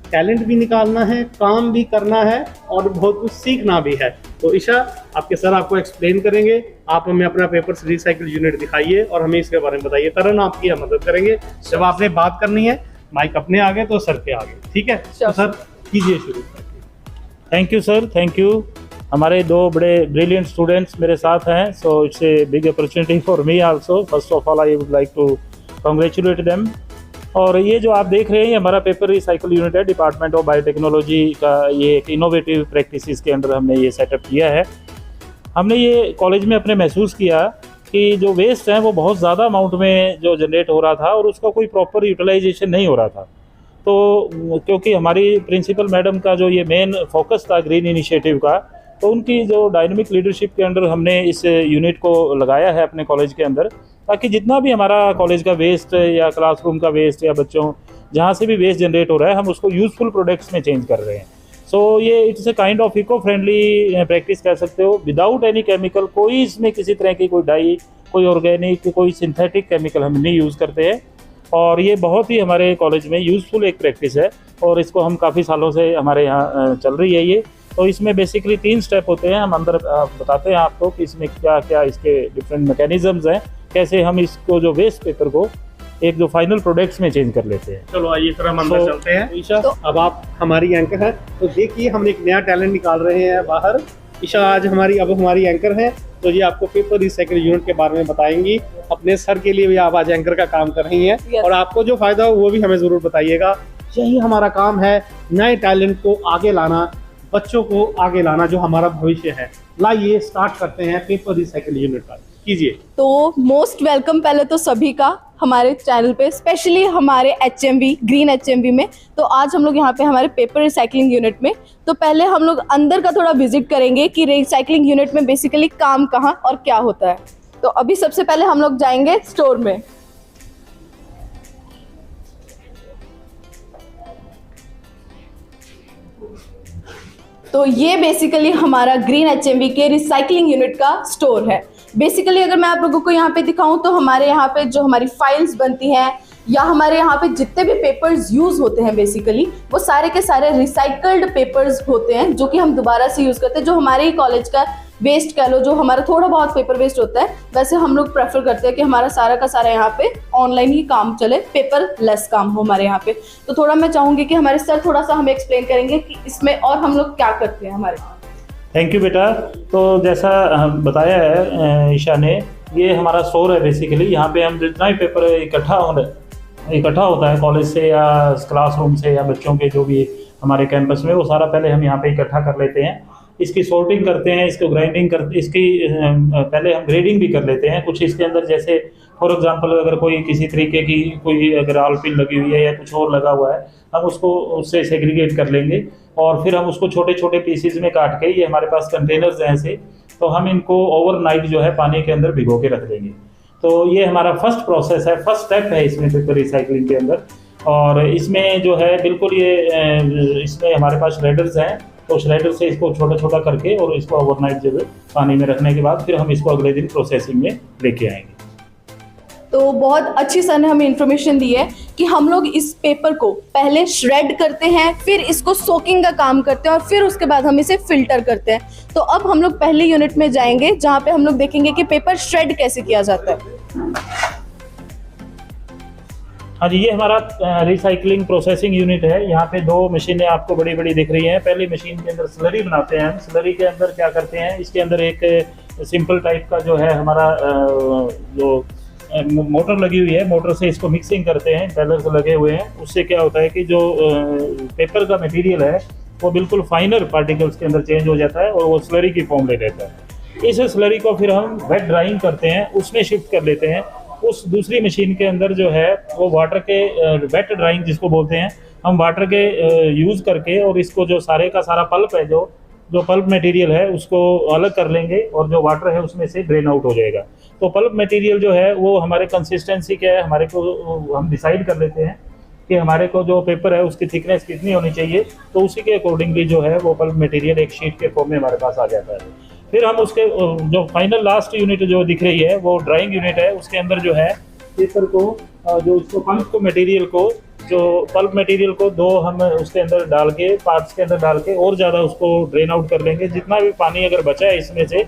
टैलेंट भी निकालना है, काम भी करना है और बहुत कुछ सीखना भी है। तो ईशा, आपके सर आपको एक्सप्लेन करेंगे, आप हमें अपना पेपर्स रिसाइकिल यूनिट दिखाइए और हमें इसके बारे में बताइए। तरण आपकी हम मदद करेंगे। जब आपने बात करनी है, माइक अपने आगे तो सर के आगे, ठीक है? तो सर कीजिए शुरू। Thank you sir, thank you. हमारे 2 बड़े ब्रिलियंट स्टूडेंट्स मेरे साथ हैं, so it's a big opportunity for me also. First of all I would like to congratulate them. और ये जो आप देख रहे हैं, ये हमारा पेपर रिसाइकिल यूनिट है, डिपार्टमेंट ऑफ बायोटेक्नोलॉजी का। ये एक इनोवेटिव प्रैक्टिसेस के अंडर हमने ये सेटअप किया है। हमने ये कॉलेज में अपने महसूस किया कि जो वेस्ट है वो बहुत ज़्यादा अमाउंट में जो जनरेट हो रहा था और उसका कोई प्रॉपर यूटिलाइजेशन नहीं हो रहा था। तो क्योंकि हमारी प्रिंसिपल मैडम का जो ये मेन फोकस था ग्रीन इनिशिएटिव का, तो उनकी जो डायनेमिक लीडरशिप के अंडर हमने इस यूनिट को लगाया है अपने कॉलेज के अंदर, ताकि जितना भी हमारा कॉलेज का वेस्ट या क्लासरूम का वेस्ट या बच्चों जहाँ से भी वेस्ट जनरेट हो रहा है, हम उसको यूज़फुल प्रोडक्ट्स में चेंज कर रहे हैं। सो ये it's a kind of eco friendly practice कह सकते हो, विदाउट एनी केमिकल। कोई इसमें किसी तरह की कोई डाई, कोई ऑर्गेनिक, कोई सिंथेटिक केमिकल हम नहीं यूज़ करते हैं। और ये बहुत ही हमारे कॉलेज में यूज़फुल एक प्रैक्टिस है और इसको हम काफ़ी सालों से हमारे यहाँ चल रही है ये। तो इसमें बेसिकली 3 स्टेप होते हैं। हम अंदर बताते हैं आपको कि इसमें क्या क्या इसके डिफरेंट मैकेनिज्म्स हैं, कैसे हम इसको जो वेस्ट पेपर को एक जो फाइनल प्रोडक्ट्स में चेंज कर लेते हैं। चलो आइए फिर हम अंदर चलते हैं। ईशा, अब आप हमारी एंकर हैं, तो देखिए हम एक नया टैलेंट निकाल रहे हैं बाहर। ईशा आज हमारी एंकर हैं, तो ये आपको पेपर रिसाइकिल यूनिट के बारे में बताएंगी। अपने सर के लिए भी आप आज एंकर का काम कर रही हैं और आपको जो फायदा हो वो भी हमें जरूर बताइएगा। यही हमारा काम है, नए टैलेंट को आगे लाना, बच्चों को आगे लाना, जो हमारा भविष्य है। लाइए स्टार्ट करते हैं पेपर रिसाइकिल यूनिट का, कीजिए। तो मोस्ट वेलकम पहले तो सभी का हमारे चैनल पे, स्पेशली हमारे HMV ग्रीन HMV में। तो आज हम लोग यहाँ पे हमारे पेपर रिसाइकलिंग यूनिट में, तो पहले हम लोग अंदर का थोड़ा विजिट करेंगे कि रिसाइकलिंग यूनिट में बेसिकली काम कहाँ और क्या होता है। तो अभी सबसे पहले हम लोग जाएंगे स्टोर में। तो ये बेसिकली हमारा ग्रीन HMV के रिसाइकलिंग यूनिट का स्टोर है। बेसिकली अगर मैं आप लोगों को यहाँ पे दिखाऊं तो हमारे यहाँ पे जो हमारी फाइल्स बनती हैं या हमारे यहाँ पे जितने भी पेपर्स यूज होते हैं, बेसिकली वो सारे के सारे रिसाइकल्ड पेपर्स होते हैं, जो कि हम दोबारा से यूज करते हैं। जो हमारे ही कॉलेज का वेस्ट कह लो, जो हमारा थोड़ा बहुत पेपर वेस्ट होता है, वैसे हम लोग प्रेफर करते हैं कि हमारा सारा का सारा यहाँ पे ऑनलाइन ही काम चले, पेपर लेस काम हो हमारे यहाँ पे। तो थोड़ा मैं चाहूंगी कि हमारे सर थोड़ा सा हमें एक्सप्लेन करेंगे कि इसमें और हम लोग क्या करते हैं हमारे। थैंक यू बेटा। तो जैसा हम बताया है ईशा ने, ये हमारा स्टोर है बेसिकली। यहाँ पे हम जितना भी पेपर इकट्ठा होता है कॉलेज से या क्लासरूम से या बच्चों के जो भी हमारे कैंपस में, वो सारा पहले हम यहाँ पे इकट्ठा कर लेते हैं। इसकी सॉर्टिंग करते हैं, इसको ग्राइंडिंग करते, इसकी पहले हम ग्रेडिंग भी कर लेते हैं। कुछ इसके अंदर जैसे फॉर एग्जांपल अगर कोई किसी तरीके की कोई अगर आलपिन लगी हुई है या कुछ और लगा हुआ है, हम उसको उससे सेग्रीगेट कर लेंगे और फिर हम उसको छोटे छोटे पीसीज में काट के, ये हमारे पास कंटेनर्स हैं ऐसे, तो हम इनको ओवरनाइट जो है पानी के अंदर भिगो के रख देंगे। तो ये हमारा फर्स्ट प्रोसेस है, फर्स्ट स्टेप है इसमें पेपर रिसाइकलिंग के अंदर। और इसमें जो है बिल्कुल ये इसमें हमारे पास श्रेडर्स हैं, तो श्रेडर से इसको छोटा छोटा करके और इसको ओवरनाइट जो है पानी में रखने के बाद फिर हम इसको अगले दिन प्रोसेसिंग में लेके आएंगे। तो बहुत अच्छी सर ने हमें इन्फॉर्मेशन दी है कि हम लोग इस पेपर को पहले श्रेड करते हैं, फिर इसको सोकिंग का काम करते हैं और फिर उसके बाद हम इसे फिल्टर करते हैं। तो अब हम लोग पहले यूनिट में जाएंगे जहाँ पे हम लोग देखेंगे कि पेपर श्रेड कैसे किया जाता है। हाँ जी, ये हमारा रिसाइकलिंग प्रोसेसिंग यूनिट है। यहाँ पे 2 मशीनें आपको बड़ी बड़ी दिख रही हैं। पहली मशीन के अंदर स्लरी बनाते हैं हम। स्लरी के अंदर क्या करते हैं, इसके अंदर एक सिंपल टाइप का जो है हमारा जो मोटर लगी हुई है, मोटर से इसको मिक्सिंग करते हैं, बैलर्स लगे हुए हैं। उससे क्या होता है कि जो पेपर का मटेरियल है वो बिल्कुल फाइनर पार्टिकल्स के अंदर चेंज हो जाता है और वो स्लरी की फॉर्म ले लेता है। इस स्लरी को फिर हम वेट ड्राइंग करते हैं, उसमें शिफ्ट कर लेते हैं। उस दूसरी मशीन के अंदर जो है वो वाटर के वेट ड्राइंग जिसको बोलते हैं, हम वाटर के यूज़ करके और इसको जो सारे का सारा पल्प है, जो पल्प मटेरियल है उसको अलग कर लेंगे और जो वाटर है उसमें से ड्रेन आउट हो जाएगा। तो पल्प मटेरियल जो है वो हमारे कंसिस्टेंसी क्या है, हमारे को हम डिसाइड कर लेते हैं कि हमारे को जो पेपर है उसकी थिकनेस कितनी होनी चाहिए, तो उसी के अकॉर्डिंगली जो है वो पल्प मटेरियल एक शीट के फॉर्म में हमारे पास आ जाता है। फिर हम उसके जो फाइनल लास्ट यूनिट जो दिख रही है वो ड्राइंग यूनिट है, उसके अंदर जो है पेपर को जो उसको पल्प मटेरियल को दो हम उसके अंदर डाल के, पार्ट्स के अंदर डाल के और ज़्यादा उसको ड्रेन आउट कर लेंगे। जितना भी पानी अगर बचा है इसमें से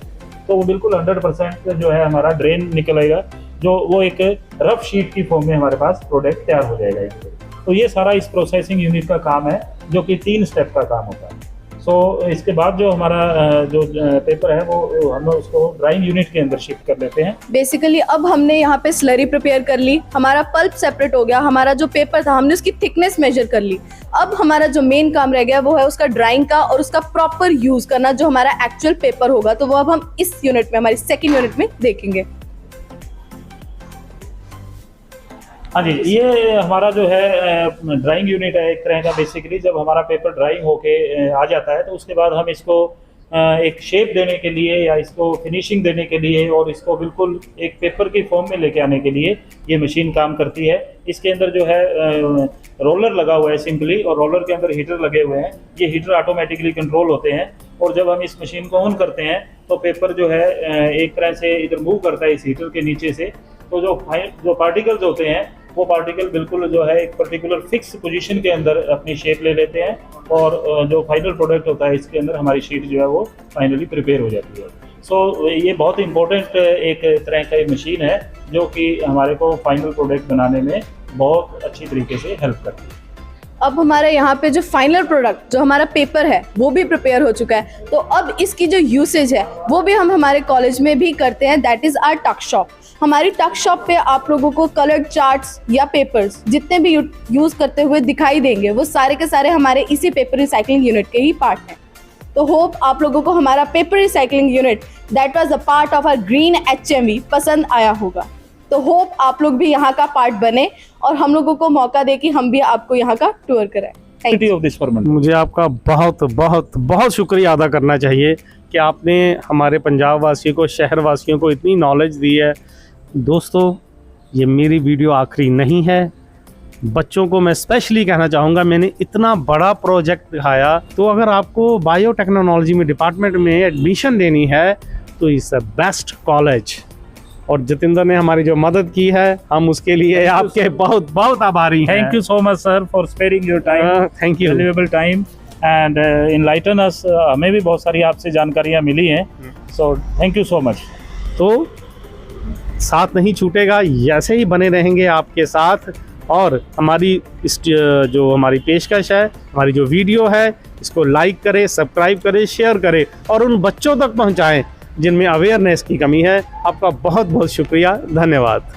तो वो बिल्कुल 100% जो है हमारा ड्रेन निकलेगा, जो वो एक रफ शीट की फॉर्म में हमारे पास प्रोडक्ट तैयार हो जाएगा इससे। तो ये सारा इस प्रोसेसिंग यूनिट का काम है, जो कि 3 स्टेप का काम होता है। सो इसके बाद जो हमारा जो पेपर है वो हम उसको ड्राइंग यूनिट के अंदर शिफ्ट कर लेते हैं। बेसिकली अब हमने यहाँ पे स्लरी प्रिपेयर कर ली, हमारा पल्प सेपरेट हो गया, हमारा जो पेपर था हमने उसकी थिकनेस मेजर कर ली। अब हमारा जो मेन काम रह गया वो है उसका ड्राइंग का और उसका प्रॉपर यूज करना, जो हमारा एक्चुअल पेपर होगा। तो वो अब हम इस यूनिट में, हमारी सेकेंड यूनिट में देखेंगे। हाँ जी, ये हमारा जो है ड्राइंग यूनिट है एक तरह का। बेसिकली जब हमारा पेपर ड्राइंग होके आ जाता है तो उसके बाद हम इसको एक शेप देने के लिए या इसको फिनिशिंग देने के लिए और इसको बिल्कुल एक पेपर की फॉर्म में लेके आने के लिए ये मशीन काम करती है। इसके अंदर जो है रोलर लगा हुआ है सिंपली, और रोलर के अंदर हीटर लगे हुए हैं। ये हीटर ऑटोमेटिकली कंट्रोल होते हैं, और जब हम इस मशीन को ऑन करते हैं तो पेपर जो है एक तरह से इधर मूव करता है इस हीटर के नीचे से। तो जो पार्टिकल्स होते हैं वो पार्टिकल बिल्कुल जो है एक पर्टिकुलर फिक्स पोजीशन के अंदर अपनी शेप ले लेते हैं, और जो फाइनल प्रोडक्ट होता है इसके अंदर हमारी शीट जो है वो फाइनली प्रिपेयर हो जाती है। सो ये बहुत इंपॉर्टेंट एक तरह का मशीन है जो कि हमारे को फाइनल प्रोडक्ट बनाने में बहुत अच्छी तरीके से हेल्प करती है। अब हमारे यहाँ पे जो फाइनल प्रोडक्ट, जो हमारा पेपर है, वो भी प्रिपेयर हो चुका है। तो अब इसकी जो यूसेज है वो भी हम हमारे कॉलेज में भी करते हैं, दैट इज़ आवर टक शॉप। हमारी टक शॉप पे आप लोगों को कलर्ड चार्ट्स या पेपर्स जितने भी यूज़ करते हुए दिखाई देंगे वो सारे के सारे हमारे इसी पेपर रिसाइकलिंग यूनिट के ही पार्ट हैं। तो होप आप लोगों को हमारा paper recycling unit that was a part of our green HMV पसंद आया होगा। तो होप आप लोग भी यहाँ का पार्ट बने और हम लोगों को मौका दे कि हम भी आपको यहाँ का टूर कराएं। Thank you. मुझे आपका बहुत बहुत बहुत शुक्रिया अदा करना चाहिए कि आपने हमारे पंजाब वासियों को, शहर वासियों को इतनी नॉलेज दी है। दोस्तों, ये मेरी वीडियो आखिरी नहीं है। बच्चों को मैं स्पेशली कहना चाहूँगा, मैंने इतना बड़ा प्रोजेक्ट दिखाया, तो अगर आपको बायोटेक्नोलॉजी में डिपार्टमेंट में एडमिशन लेनी है तो इट्स अ बेस्ट कॉलेज। और जितेंद्र ने हमारी जो मदद की है, हम उसके लिए आपके बहुत बहुत आभारी हैं। Thank you so much sir for sparing your time, thank you, valuable time and enlighten us. हमें भी बहुत सारी आपसे जानकारियाँ मिली हैं, so thank you so much. तो साथ नहीं छूटेगा, ऐसे ही बने रहेंगे आपके साथ। और हमारी इस जो हमारी पेशकश है, हमारी जो वीडियो है, इसको लाइक करें, सब्सक्राइब करें, शेयर करें और उन बच्चों तक पहुंचाएं जिनमें अवेयरनेस की कमी है। आपका बहुत बहुत शुक्रिया, धन्यवाद।